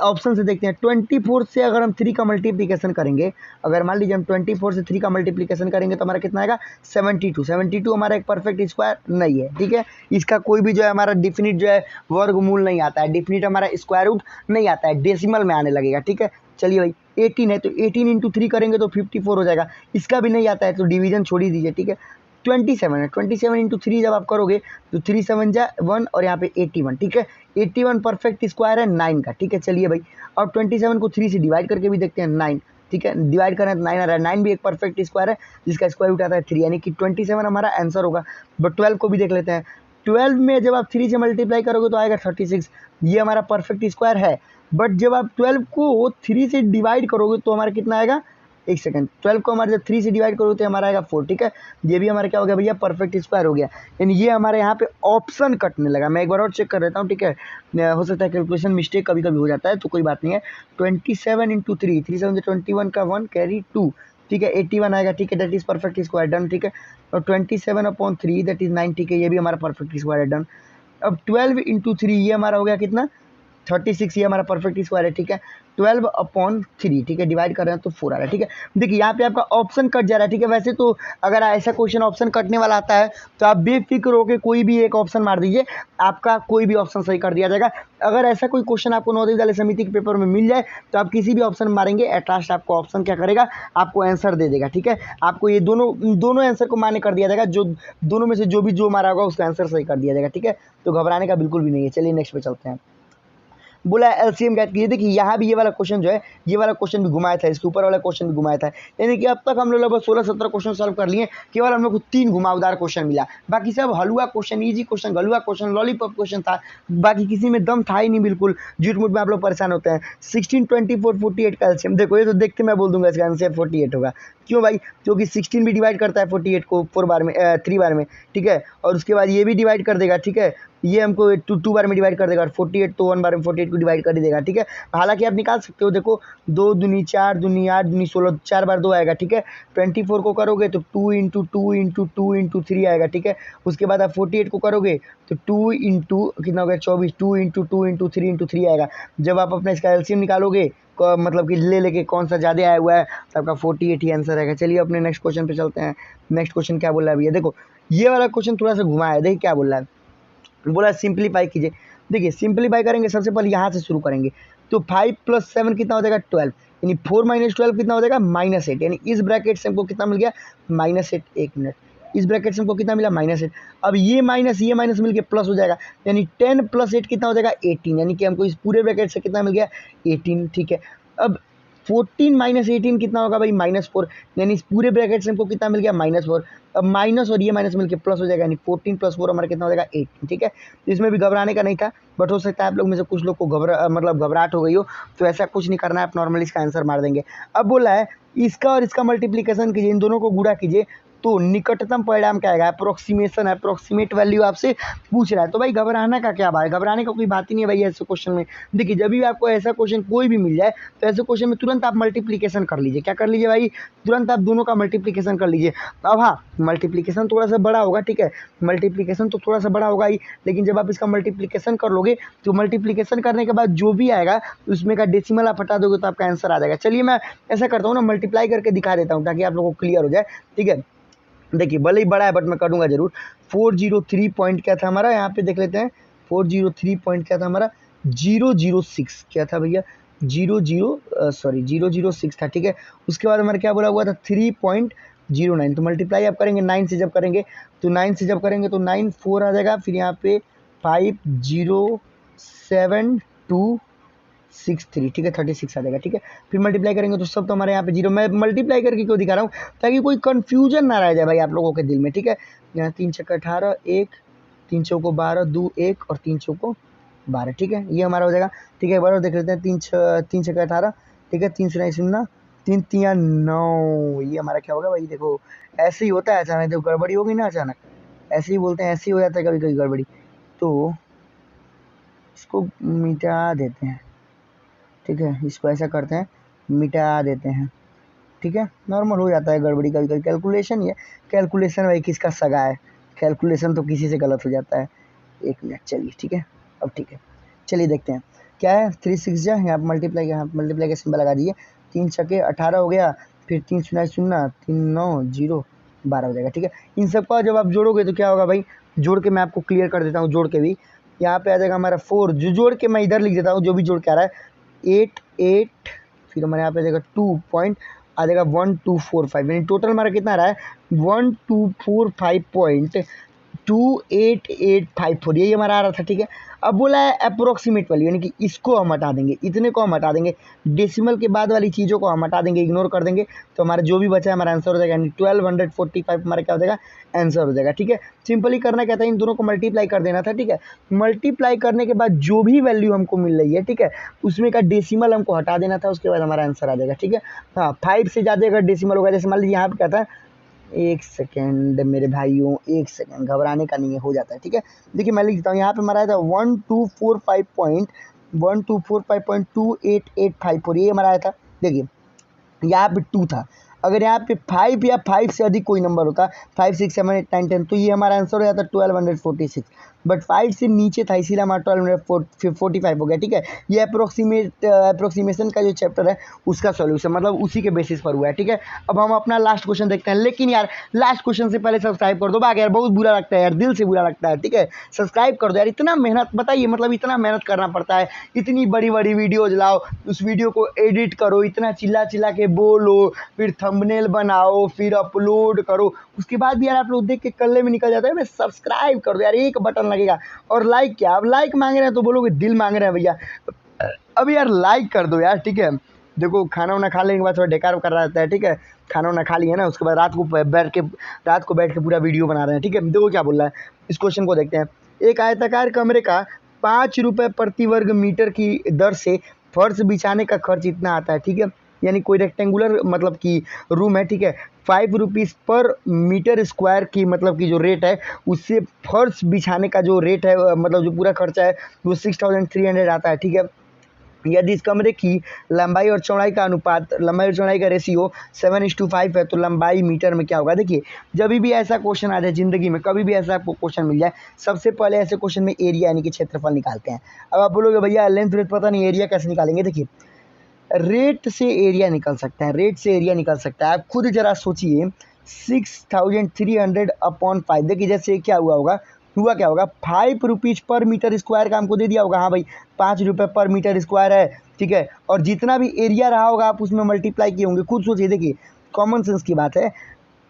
ऑप्शन से देखते हैं। 24 से अगर हम 3 का मल्टीप्लिकेशन करेंगे, अगर मान लीजिए हम 24 से 3 का मल्टीप्लिकेशन करेंगे तो हमारा कितना आएगा? 72। 72 हमारा एक परफेक्ट स्क्वायर नहीं है। ठीक है, इसका कोई भी जो है हमारा डिफिनिट जो है वर्गमूल नहीं आता है, डिफिनिट हमारा स्क्वायर रूट नहीं आता है, डेसिमल में आने लगेगा। ठीक है, चलिए भाई 18 है तो 18 इंटू 3 करेंगे तो 54 हो जाएगा, इसका भी नहीं आता है तो डिवीजन छोड़ ही दीजिए। ठीक है, 27 है, 27 इंटू 3 जब आप करोगे तो 3 7 जा 1 और यहाँ पे 81। ठीक है, 81 परफेक्ट स्क्वायर है 9 का। ठीक है, चलिए भाई और 27 को 3 से डिवाइड करके भी देखते हैं 9। ठीक है, डिवाइड करें तो 9 आ रहा है, 9 भी एक परफेक्ट स्क्वायर है जिसका स्क्वायर रूट आता है 3, यानी कि 27 हमारा आंसर होगा। बट 12 को भी देख लेते हैं, 12 में जब आप 3 से मल्टीप्लाई करोगे तो आएगा 36, ये हमारा परफेक्ट स्क्वायर है। बट जब आप 12 को 3 से डिवाइड करोगे तो हमारा कितना आएगा? एक सेकंड, 12 को हमारे जब 3 से डिवाइड करोगे तो हमारा आएगा 4। ठीक है, ये भी हमारा क्या हो गया भैया? परफेक्ट स्क्वायर हो गया, यानी ये हमारे यहाँ पे ऑप्शन कटने लगा। मैं एक बार और चेक कर लेता हूँ। ठीक है, हो सकता है कैलकुलेशन मिस्टेक कभी कभी हो जाता है, तो कोई बात नहीं है। 27 इंटू 3, 3 7 21 का 1 कैरी 2। ठीक है, 81 आएगा। ठीक है, that is perfect square, done. ठीक है, और 27/3 दैट इज 9। ठीक है, ये भी हमारा परफेक्ट स्क्वायर है, डन। अब 12 इंटू 3 ये हमारा हो गया कितना? 36, ये हमारा परफेक्ट स्क्वायर है। ठीक है, 12/3। ठीक है, डिवाइड कर रहे हैं तो 4 आ रहा है। ठीक है, देखिए यहाँ पे आपका ऑप्शन कट जा रहा है। ठीक है, वैसे तो अगर ऐसा क्वेश्चन ऑप्शन कटने वाला आता है तो आप बेफिक्र होकर कोई भी एक ऑप्शन मार दीजिए, आपका कोई भी ऑप्शन सही कर दिया जाएगा। अगर ऐसा कोई क्वेश्चन आपको नवोदय विद्यालय समिति के पेपर में मिल जाए तो आप किसी भी ऑप्शन मारेंगे, एट लास्ट आपको ऑप्शन क्या करेगा? आपको आंसर दे देगा। ठीक है, आपको ये दोनों आंसर को मान्य कर दिया जाएगा, जो दोनों में से जो मारा होगा उसका आंसर सही कर दिया जाएगा। ठीक है, तो घबराने का बिल्कुल भी नहीं है। चलिए नेक्स्ट पे चलते हैं। बोला एलसीएम ज्ञात कीजिए। देखिए यहाँ भी ये वाला क्वेश्चन जो है, ये वाला क्वेश्चन भी घुमाया था, इसके ऊपर वाला क्वेश्चन भी घुमाया था। यानी कि अब तक हम लोग लगभग 16-17 क्वेश्चन सॉल्व कर लिए, केवल हम लोग को 3 घुमावदार क्वेश्चन मिला, बाकी सब हलवा क्वेश्चन, ईजी क्वेश्चन, गलुआ क्वेश्चन, लॉलीपॉप क्वेश्चन था, बाकी किसी में दम था ही नहीं बिल्कुल। झूठ मूठ में आप लोग परेशान होते हैं। 16, 24, 48 का एलसीएम देखो, ये तो देखते मैं बोल दूंगा इसका आंसर 48 होगा। क्यों भाई? क्योंकि 16 भी डिवाइड करता है 48 को 4 बार में, 3 बार में, ठीक है, और उसके बाद ये भी डिवाइड कर देगा, ठीक है, ये हमको 2 बार में डिवाइड कर देगा, और 48 तो 1 बार में 48 को डिवाइड कर ही देगा, ठीक है। हालांकि आप निकाल सकते हो, देखो 2 दूनी 4, दूनी 8, दूनी 16, 4 बार 2 आएगा, ठीक है। 24 को करोगे तो 2 इंटू 2 इंटू 2 इंटू 3 आएगा, ठीक है। उसके बाद आप 48 को करोगे तो 2 इंटू कितना हो गया 24, 2 इंटू 2 इंटू 3 इंटू 3 आएगा। जब आप अपना इसका एलसीएम निकालोगे मतलब कि लेके कौन सा ज़्यादा आया हुआ है, तो आपका 48 ही आंसर आएगा। चलिए अपने नेक्स्ट क्वेश्चन पे चलते हैं। नेक्स्ट क्वेश्चन क्या बोल रहा है भैया? देखो ये वाला क्वेश्चन थोड़ा सा घुमाया है, देखिए क्या बोल रहा है। बोला सिंप्लीफाई कीजिए। देखिए सिंप्लीफाई करेंगे, सबसे पहले यहाँ से शुरू करेंगे, तो 5 + 7 कितना हो जाएगा 12, यानी 4 - 12 कितना हो जाएगा -8, यानी इस ब्रैकेट से हमको कितना मिल गया -8। 1 मिनट, इस ब्रैकेट से हमको कितना मिला -8। अब ये माइनस मिल के प्लस हो जाएगा, यानी 10 + 8 कितना हो जाएगा 18, यानी कि हमको इस पूरे ब्रैकेट से कितना मिल गया 18, ठीक है। अब 14 - 18 कितना होगा भाई -4, यानी इस पूरे ब्रैकेट से हमको कितना मिल गया -4। अब माइनस और ये माइनस मिलकर प्लस हो जाएगा, यानी 14 + 4 हमारा कितना हो जाएगा 18, ठीक है। तो इसमें भी घबराने का नहीं था, बट हो सकता है आप लोग में से कुछ लोग को घबराहट हो गई हो, तो ऐसा कुछ नहीं करना है, आप नॉर्मली इसका आंसर मार देंगे। अब बोला है इसका और इसका मल्टीप्लिकेशन कीजिए, इन दोनों को गुणा कीजिए, तो निकटतम परिणाम क्या आएगा? अप्रोक्सीमेशन, अप्रोक्सीमेट वैल्यू आपसे पूछ रहा है, तो भाई घबराने का क्या बात है? घबराने का कोई बात ही नहीं है भाई ऐसे क्वेश्चन में। देखिए जब भी आपको ऐसा क्वेश्चन कोई भी मिल जाए, तो ऐसे क्वेश्चन में तुरंत आप मल्टीप्लिकेशन कर लीजिए। क्या कर लीजिए भाई? तुरंत आप दोनों का मल्टीप्लिकेशन कर लीजिए। अब हाँ, मल्टीप्लिकेशन थोड़ा सा बड़ा होगा, ठीक है, मल्टीप्लिकेशन तो थोड़ा सा बड़ा होगा ही, लेकिन जब आप इसका मल्टीप्लिकेशन कर लोगे, तो मल्टीप्लिकेशन करने के बाद जो भी आएगा उसमें का डेसिमल आप हटा दोगे तो आपका आंसर आ जाएगा। चलिए मैं ऐसा करता हूँ ना, मल्टीप्लाई करके दिखा देता हूँ ताकि आप लोगों को क्लियर हो जाए, ठीक है। देखिए भले ही बड़ा है बट मैं करूँगा जरूर। 403 पॉइंट क्या था हमारा, यहाँ पे देख लेते हैं। 403 पॉइंट क्या था हमारा 006 क्या था भैया 006 था, ठीक है। उसके बाद हमारा क्या बोला हुआ था 3.09, तो मल्टीप्लाई आप करेंगे 9 से, जब करेंगे तो 9 से जब करेंगे तो 9 4 आ जाएगा, फिर यहाँ पे 507263, ठीक है, 36 आ जाएगा, ठीक है। फिर मल्टीप्लाई करेंगे तो सब तो हमारे यहाँ पे जीरो। मैं मल्टीप्लाई करके क्यों दिखा रहा हूँ? ताकि कोई कन्फ्यूजन ना रह जाए भाई आप लोगों के दिल में, ठीक है। यहाँ 3 × 18, 1, 3 × 12, 2, 1 और 3 × 12, ठीक है, ये हमारा हो जाएगा, ठीक है। एक बार देख लेते हैं, 3 × 18, ठीक है, 3 से 9 0, 3 3 9, ये हमारा क्या होगा भाई? देखो ऐसे ही होता है अचानक, देखो गड़बड़ी होगी ना अचानक, ऐसे ही बोलते हैं, ऐसे ही हो जाता है कभी कभी गड़बड़ी, तो इसको मिटा देते हैं, ठीक है, इसको ऐसा करते हैं मिटा देते हैं, ठीक है। नॉर्मल हो जाता है गड़बड़ी कभी कभी, कैलकुलेशन ही है, कैलकुलेशन भाई किसका सगा है, कैलकुलेशन तो किसी से गलत हो जाता है। 1 मिनट, चलिए ठीक है, अब ठीक है, चलिए देखते हैं क्या है। 3 6 जा, यहाँ मल्टीप्लाई का सिंबल लगा दीजिए, 3 छके 18 हो गया, फिर 3 0 0, 3 9 0 12 हो जाएगा, ठीक है। इन सबका जब आप जोड़ोगे तो क्या होगा भाई? जोड़ के मैं आपको क्लियर कर देता हूँ, जोड़ के भी यहाँ पे आ जाएगा हमारा 4, जो जोड़ के मैं इधर लिख देता हूँ, जो भी जोड़ के आ रहा है 8 8, फिर हमारे यहाँ पे आ जाएगा 2 पॉइंट आ जाएगा 1245, यानी टोटल हमारा कितना आ रहा है 1245.2885, यही हमारा आ रहा था, ठीक है। अब बोला है अप्रोक्सीमेट वैल्यू, यानी कि इसको हम हटा देंगे, इतने को हम हटा देंगे, डेसिमल के बाद वाली चीज़ों को हम हटा देंगे, इग्नोर कर देंगे, तो हमारा जो भी बचा है हमारा आंसर हो जाएगा, यानी 1245 हमारा क्या हो जाएगा आंसर हो जाएगा, ठीक है। सिंपली करना क्या था, इन दोनों को मल्टीप्लाई कर देना था, ठीक है। मल्टीप्लाई करने के बाद जो भी वैल्यू हमको मिल रही है, ठीक है, उसमें का डेसिमल हमको हटा देना था, उसके बाद हमारा आंसर आ जाएगा, ठीक है। हाँ 5 से ज़्यादा अगर डेसिमल होगा, जैसे मान लीजिए यहाँ पे क्या था, 1 सेकेंड मेरे भाइयों, 1 सेकेंड, घबराने का नहीं है, हो जाता है, ठीक है। देखिए मैं लिख देता हूँ, यहाँ पे हमारा आया था 1245.2885, ये हमारा आया था। देखिए यहाँ पे 2 था, अगर यहाँ पे 5 या 5 से अधिक कोई नंबर होता, 5 6 7 8 9 10, तो ये हमारा आंसर हो जाता 1246, बट 5 से नीचे था, इसीलिए हमारा 1245 हो गया, ठीक है। ये अप्रोक्सीमेशन का जो चैप्टर है उसका सॉल्यूशन, मतलब उसी के बेसिस पर हुआ है, ठीक है। अब हम अपना लास्ट क्वेश्चन देखते हैं, लेकिन यार लास्ट क्वेश्चन से पहले सब्सक्राइब कर दो भाग यार, बहुत बुरा लगता है यार, दिल से बुरा लगता है, ठीक है। सब्सक्राइब कर दो यार, इतना मेहनत, बताइए मतलब इतना मेहनत करना पड़ता है, इतनी बड़ी बड़ी वीडियोज लाओ, उस वीडियो को एडिट करो, इतना चिल्ला चिल्ला के बोलो, फिर थंबनेल बनाओ, फिर अपलोड करो, उसके बाद भी यार आप लोग देख के कल्ले में निकल जाता है। मैं सब्सक्राइब कर दो यार, एक बटन लगेगा, और लाइक क्या, अब लाइक मांग रहे हैं तो बोलोगे दिल मांग रहे हैं भैया, अभी यार लाइक कर दो यार, ठीक है। देखो खाना वाना खा लेने के बाद थोड़ा डेकार कर रहा रहता है, ठीक है। खाना वाना खा लिया ना, उसके बाद रात को बैठ के पूरा वीडियो बना रहे हैं, ठीक है। देखो क्या बोल रहा है, इस क्वेश्चन को देखते हैं। एक आयताकार कमरे का 5 रुपये प्रति वर्ग मीटर की दर से फर्श बिछाने का खर्च इतना आता है, ठीक है। यानी कोई रेक्टेंगुलर मतलब कि रूम है, ठीक है। 5 रुपीज़ पर मीटर स्क्वायर की मतलब कि जो रेट है, उससे फर्श बिछाने का जो रेट है मतलब जो पूरा खर्चा है वो 6300 आता है, ठीक है। यदि इस कमरे की लंबाई और चौड़ाई का अनुपात, लंबाई और चौड़ाई का रेशियो 7:5 है, तो लंबाई मीटर में क्या होगा। देखिए जब भी ऐसा क्वेश्चन आ जाए ज़िंदगी में, कभी भी ऐसा आपको क्वेश्चन मिल जाए, सबसे पहले ऐसे क्वेश्चन में एरिया यानी कि क्षेत्रफल निकालते हैं। अब आप बोलोगे भैया लेंथ ब्रेथ पता नहीं, एरिया कैसे निकालेंगे। देखिए रेट से एरिया निकल सकता है, रेट से एरिया निकल सकता है। आप खुद ज़रा सोचिए 6300/5। देखिए जैसे क्या हुआ क्या होगा, 5 रुपीज़ पर मीटर स्क्वायर का हमको दे दिया होगा। हाँ भाई 5 रुपये पर मीटर स्क्वायर है, ठीक है। और जितना भी एरिया रहा होगा आप उसमें मल्टीप्लाई किए होंगे। खुद सोचिए, देखिए कॉमन सेंस की बात है।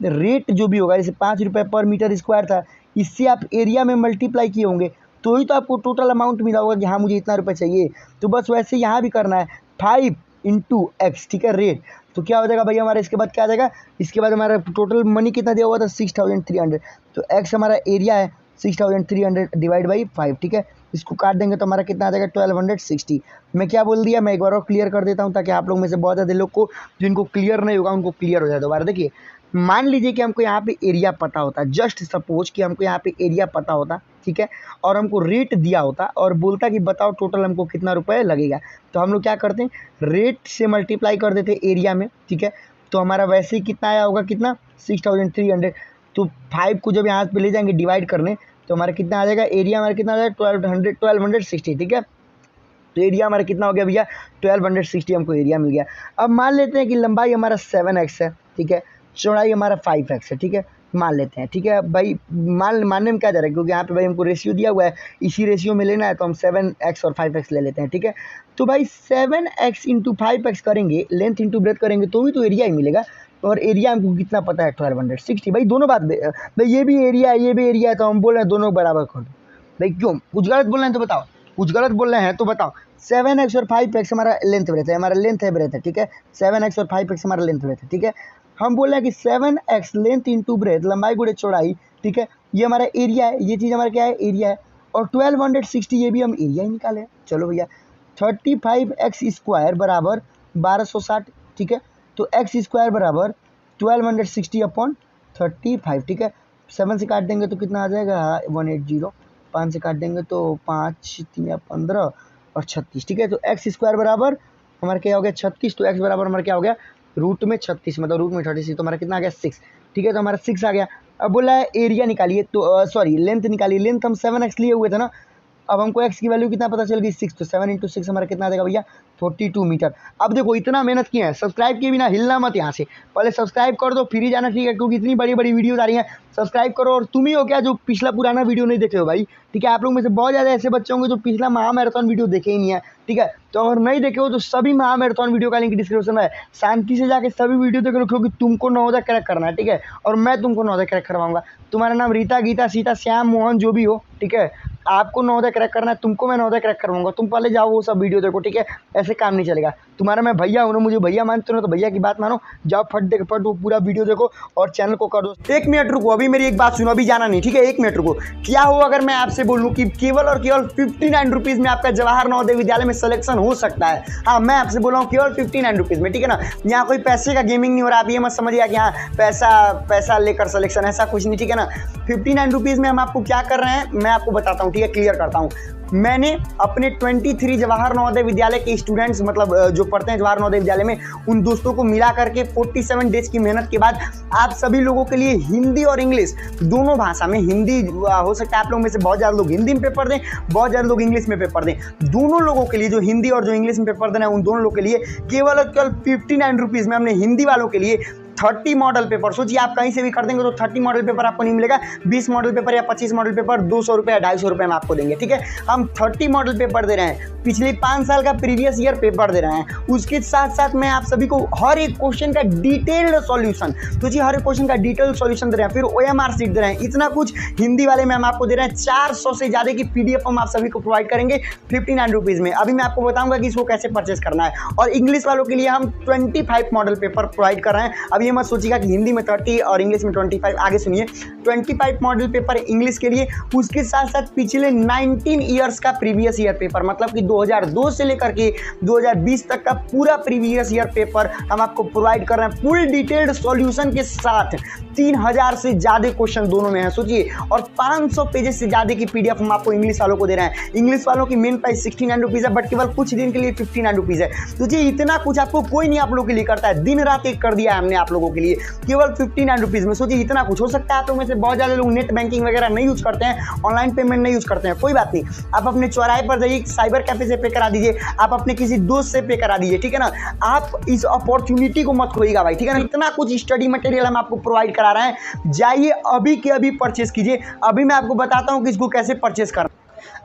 रेट जो भी होगा, जैसे 5 रुपये पर मीटर स्क्वायर था, इससे आप एरिया में मल्टीप्लाई किए होंगे, तो ही तो आपको टोटल अमाउंट मिला होगा कि हाँ मुझे इतना रुपये चाहिए। तो बस वैसे यहाँ भी करना है, 5 × x, ठीक है, रेट। तो क्या हो जाएगा भैया हमारा, इसके बाद क्या आ जाएगा, इसके बाद हमारा टोटल मनी कितना दिया हुआ था 6300। तो x हमारा एरिया है 6300 डिवाइड बाई 5, ठीक है। इसको काट देंगे तो हमारा कितना आ जाएगा 1260। मैं क्या बोल दिया, मैं एक बार और क्लियर कर देता हूँ ताकि आप लोग में से बहुत ज़्यादा लोग को जिनको क्लियर नहीं होगा उनको क्लियर हो जाए दोबारा। देखिए मान लीजिए कि हमको यहाँ पे एरिया पता होता, जस्ट सपोज कि हमको यहाँ पे एरिया पता होता, ठीक है, और हमको रेट दिया होता और बोलता कि बताओ टोटल हमको कितना रुपये लगेगा। तो हम लोग क्या करते हैं, रेट से मल्टीप्लाई कर देते एरिया में, ठीक है। तो हमारा वैसे ही कितना आया होगा, कितना 6300। तो 5 को जब यहाँ पे ले जाएंगे डिवाइड करने, तो हमारा कितना आ जाएगा, एरिया हमारा कितना आ जाएगा 1260, ठीक है। तो एरिया हमारा कितना हो गया भैया 1260, हमको एरिया मिल गया। अब मान लेते हैं कि लंबाई हमारा 7x है, ठीक है, चौड़ाई हमारा 5x है, ठीक है, मान लेते हैं, ठीक है भाई। मानने में क्या जा रहा है, क्योंकि यहाँ पे भाई हमको रेशियो दिया हुआ है, इसी रेशियो में लेना है, तो हम 7x और 5x ले लेते हैं, ठीक है। तो भाई 7x × 5x करेंगे, लेंथ इंटू ब्रेथ करेंगे, तो भी तो एरिया ही मिलेगा। और एरिया हमको कितना पता है 1260। भाई दोनों बात भाई, ये भी एरिया है ये भी एरिया है, तो हम बोल रहे हैं दोनों बराबर कर दो। भाई क्यों, कुछ गलत बोल रहे हैं तो बताओ, कुछ गलत बोल रहे हैं तो बताओ। 7x और 5x हमारा लेंथ ब्रेथ है, हमारा लेंथ है ब्रेथ है, ठीक है। 7x और 5x हमारा लेंथ ब्रेथ है, ठीक है। हम बोल रहे हैं कि 7x लेंथ इंटू ब्रेथ, लंबाई गुणे चौड़ाई, ठीक है, ये हमारा एरिया है, ये चीज़ हमारा क्या है, एरिया है। और 1260 ये भी हम एरिया ही निकाले। चलो भैया 35x² बराबर 1260, ठीक है। तो x² बराबर 1260/35, ठीक है। 7 से काट देंगे तो कितना आ जाएगा 180, 5 से काट देंगे तो 5 3 15 और 36, ठीक है। तो x² बराबर हमारा क्या हो गया 36। तो x बराबर हमारा क्या हो गया रूट में 36, मतलब रूट में 36, तो हमारा कितना आ गया 6, ठीक है। तो हमारा 6 आ गया। अब बोला है एरिया निकालिए, तो सॉरी लेंथ निकालिए। लेंथ हम 7x लिए हुए थे ना, अब हमको x की वैल्यू कितना पता चल गई 6। तो 7 × 6 हमारा कितना आ जाएगा भैया 42 मीटर। अब देखो इतना मेहनत किए हैं, सब्सक्राइब किए बिना हिलना मत यहाँ से, पहले सब्सक्राइब कर दो फिर ही जाना, ठीक है, क्योंकि इतनी बड़ी बड़ी वीडियोज आ रही हैं। सब्सक्राइब करो। और तुम ही हो क्या जो पिछला पुराना वीडियो नहीं देखे हो भाई, ठीक है। आप लोग में से बहुत ज़्यादा ऐसे बच्चे होंगे जो पिछला महामैराथन वीडियो देखे ही नहीं है, ठीक है। तो अगर नहीं देखे हो तो सभी महामैराथन वीडियो का लिंक डिस्क्रिप्शन में है, शांति से जाके सभी वीडियो देख लो, क्योंकि तुमको 9 क्रैक करना है, ठीक है। और मैं तुमको 9 क्रैक करवाऊंगा। तुम्हारा नाम रीता, गीता, सीता, श्याम, मोहन जो भी हो, ठीक है, आपको 9 क्रैक करना है, तुमको मैं 9 क्रैक करवाऊंगा। तुम पहले जाओ वो सब वीडियो देखो, ठीक है। ऐसे काम नहीं चलेगा। तुम्हारा मैं भैया हूँ ना, मुझे भैया मानते हो ना, तो भैया की बात मानो, जाओ फट वो पूरा वीडियो देखो और चैनल को कर दो। 1 मिनट रुको, अभी मेरी एक बात सुनो, अभी जाना नहीं, ठीक है। 1 मिनट रुको। क्या हो अगर मैं आपसे बोलूँ कि केवल और केवल 59 रुपीज़ में आपका जवाहर नवोदय विद्यालय में सिलेक्शन हो सकता है। हाँ मैं आपसे बोल रहा हूँ केवल 59 रुपीज़ में, ठीक है ना। यहाँ कोई पैसे का गेमिंग नहीं हो रहा। आप ये मत समझिए कि हाँ पैसा लेकर सिलेक्शन, ऐसा कुछ नहीं, ठीक है ना। 59 रुपीज़ में हम आपको क्या कर रहे हैं मैं आपको बताता हूँ, ठीक है, क्लियर करता हूँ। मैंने अपने 23 जवाहर नवोदय विद्यालय के स्टूडेंट्स, मतलब जो पढ़ते हैं जवाहर नवोदय विद्यालय में, उन दोस्तों को मिला करके 47 डेज की मेहनत के बाद आप सभी लोगों के लिए हिंदी और इंग्लिश दोनों भाषा में, हिंदी हो सकता है आप लोगों में से बहुत ज़्यादा लोग हिंदी में पेपर दें, बहुत ज़्यादा लोग इंग्लिश में पेपर दें, दोनों लोगों के लिए जो हिंदी और जो इंग्लिश में पेपर देना है उन दोनों लोगों के लिए केवल और केवल 59 रुपीज़ में हमने हिंदी वालों के लिए 30 मॉडल पेपर, सोचिए आप कहीं से भी कर देंगे तो 30 मॉडल पेपर आपको नहीं मिलेगा, 20 मॉडल पेपर या 25 मॉडल पेपर 200 रुपये या 250 रुपये में आपको देंगे, ठीक है। हम 30 मॉडल पेपर दे रहे हैं, पिछले 5 साल का प्रीवियस ईयर पेपर दे रहे हैं, उसके साथ साथ मैं आप सभी को हर एक क्वेश्चन का डिटेल्ड सॉल्यूशन, तो जी हर एक क्वेश्चन का डिटेल्ड सॉल्यूशन दे रहे हैं, फिर OMR शीट दे रहे हैं, इतना कुछ हिंदी वाले में हम आपको दे रहे हैं। 400 से ज़्यादा की PDF हम आप सभी को प्रोवाइड करेंगे 59 रुपीज़ में। अभी मैं आपको बताऊंगा कि इसको कैसे परचेस करना है। और इंग्लिश वालों के लिए हम 25 मॉडल पेपर प्रोवाइड कर रहे हैं। अब ये मत सोचिएगा कि हिंदी में 30 और इंग्लिश में 25, आगे सुनिए, 25 मॉडल पेपर इंग्लिश के लिए, उसके साथ साथ पिछले 19 ईयर्स का प्रीवियस ईयर पेपर, मतलब कि 2002 से लेकर के 2020 तक का पूरा प्रीवियस ईयर पेपर हम आपको प्रोवाइड कर रहे हैं फुल डिटेल्ड सॉल्यूशन के साथ। 3000 से ज़्यादा क्वेश्चन दोनों में है, सोचिए, और 500 पेजेस से ज़्यादा की PDF हम आपको इंग्लिश वालों को दे रहे हैं। इंग्लिश वालों की मेन प्राइस 69 रुपीज़ है, बट केवल कुछ दिन के लिए 59 रुपीज़ है। तो जी इतना कुछ आपको कोई नहीं आप लोगों के लिए करता है, दिन रात एक कर दिया है हमने आप लोगों के लिए केवल 59 रुपीज़ में। सोचिए इतना कुछ। हो सकता है आप लोगों में से बहुत ज़्यादा लोग नेट बैंकिंग वगैरह नहीं यूज़ करते हैं, ऑनलाइन पेमेंट नहीं यूज़ करते हैं, कोई बात नहीं, आप अपने चौराहे पर जाइए, साइबर कैफे से पे करा दीजिए, आप अपने किसी दोस्त से पे करा दीजिए, ठीक है ना। आप इस अपॉर्चुनिटी को मत खोइएगा भाई, ठीक है ना। इतना कुछ स्टडी मटेरियल हम आपको प्रोवाइड करा रहे हैं, जाइए अभी के अभी परचेस कीजिए। अभी मैं आपको बताता हूँ कि इसको कैसे परचेस करना।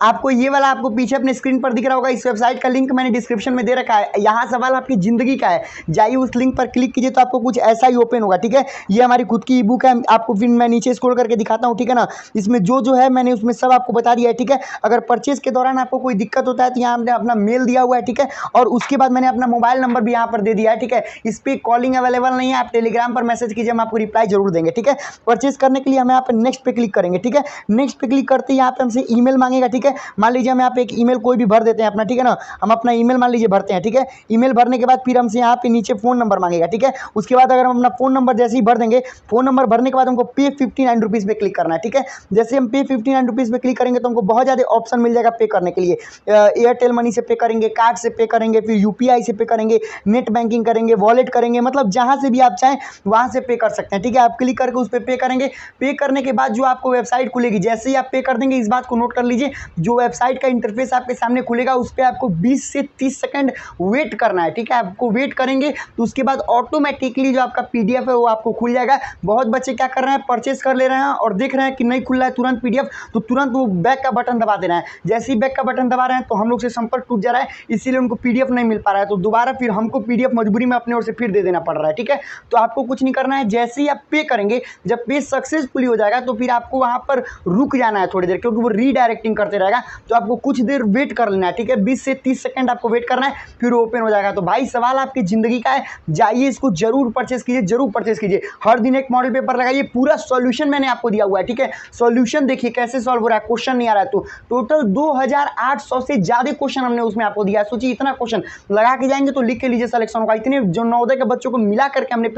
आपको ये वाला आपको पीछे अपने स्क्रीन पर दिख रहा होगा, इस वेबसाइट का लिंक मैंने डिस्क्रिप्शन में दे रखा है। यहाँ सवाल आपकी ज़िंदगी का है, जाइए उस लिंक पर क्लिक कीजिए तो आपको कुछ ऐसा ही ओपन होगा, ठीक है। ये हमारी खुद की ई बुक है, आपको फिर मैं नीचे स्क्रॉल करके दिखाता हूँ, ठीक है ना। इसमें जो है मैंने उसमें सब आपको बता दिया है, ठीक है। अगर परचेज के दौरान आपको कोई दिक्कत होता है तो यहाँ हमने अपना मेल दिया हुआ है, ठीक है, और उसके बाद मैंने अपना मोबाइल नंबर भी यहाँ पर दे दिया है, ठीक है। इस पर कॉलिंग अवेलेबल नहीं है, आप टेलीग्राम पर मैसेज कीजिए, हम आपको रिप्लाई जरूर देंगे, ठीक है। परचेज करने के लिए हम यहाँ पर नेक्स्ट पे क्लिक करेंगे, ठीक है। नेक्स्ट पे क्लिक करते ही यहाँ पे हमसे ईमेल मांगेगा, ठीक है। मान लीजिए हम यहाँ पे एक ईमेल कोई भी भर देते हैं अपना, ठीक है ना। हम अपना ईमेल मान लीजिए भरते हैं, ठीक है। ईमेल भरने के बाद फिर हमसे यहाँ पे नीचे फ़ोन नंबर मांगेगा, ठीक है। उसके बाद अगर हम अपना फ़ोन नंबर जैसे ही भर देंगे, फ़ोन नंबर भरने के बाद हमको पे 59 रुपीज़ पे क्लिक करना है, ठीक है। जैसे हम पे 59 रुपीज़ पे क्लिक करेंगे तो हमको बहुत ज़्यादा ऑप्शन मिल जाएगा पे करने के लिए। एयरटेल मनी से पे करेंगे, कार्ड से पे करेंगे, फिर UPI से पे करेंगे, नेट बैंकिंग करेंगे, वॉलेट करेंगे, मतलब जहाँ से भी आप चाहें वहाँ से पे कर सकते हैं, ठीक है। आप क्लिक करके उस पर पे करेंगे। पे करने के बाद जो आपको वेबसाइट खुलेगी, जैसे ही आप पे कर देंगे, इस बात को नोट कर लीजिए, जो वेबसाइट का इंटरफेस आपके सामने खुलेगा उस पर आपको 20 से 30 सेकंड वेट करना है, ठीक है। आपको वेट करेंगे तो उसके बाद ऑटोमेटिकली जो आपका PDF है वो आपको खुल जाएगा। बहुत बच्चे क्या कर रहे हैं, परचेस कर ले रहे हैं और देख रहे हैं कि नहीं खुल रहा है तुरंत PDF, तो तुरंत वो बैक का बटन दबा दे रहे हैं। जैसे ही बैक का बटन दबा रहे हैं तो हम लोग से संपर्क टूट जा रहा है, इसीलिए उनको PDF नहीं मिल पा रहा है, तो दोबारा फिर हमको PDF मजबूरी में अपने ओर से फिर दे देना पड़ रहा है, ठीक है। तो आपको कुछ नहीं करना है, जैसे ही आप पे करेंगे, जब पे सक्सेसफुली हो जाएगा तो फिर आपको वहाँ पर रुक जाना है थोड़ी देर, क्योंकि वो रीडायरेक्टिंग करते रहेगा, तो आपको कुछ देर वेट कर लेना है, ठीक है। 20 से 30 सेकंड आपको वेट करना है, फिर ओपन हो जाएगा। तो भाई सवाल आपकी ज़िंदगी का है, जाइए इसको जरूर परचेस कीजिए, जरूर परचेस कीजिए। हर दिन एक मॉडल पेपर लगाइए, पूरा सॉल्यूशन मैंने आपको दिया हुआ है, ठीक है। सॉल्यूशन देखिए कैसे सॉल्व हो रहा है, क्वेश्चन नहीं आ रहा है, तो टोटल 2800 से ज़्यादा क्वेश्चन हमने उसमें आपको दिया है। सोचिए इतना क्वेश्चन लगा के जाएंगे तो लिख के लीजिए सिलेक्शन होगा। इतने जो नवोदय के बच्चों को मिला करके हमने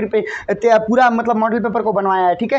पूरा मतलब मॉडल पेपर को बनवाया है, ठीक है।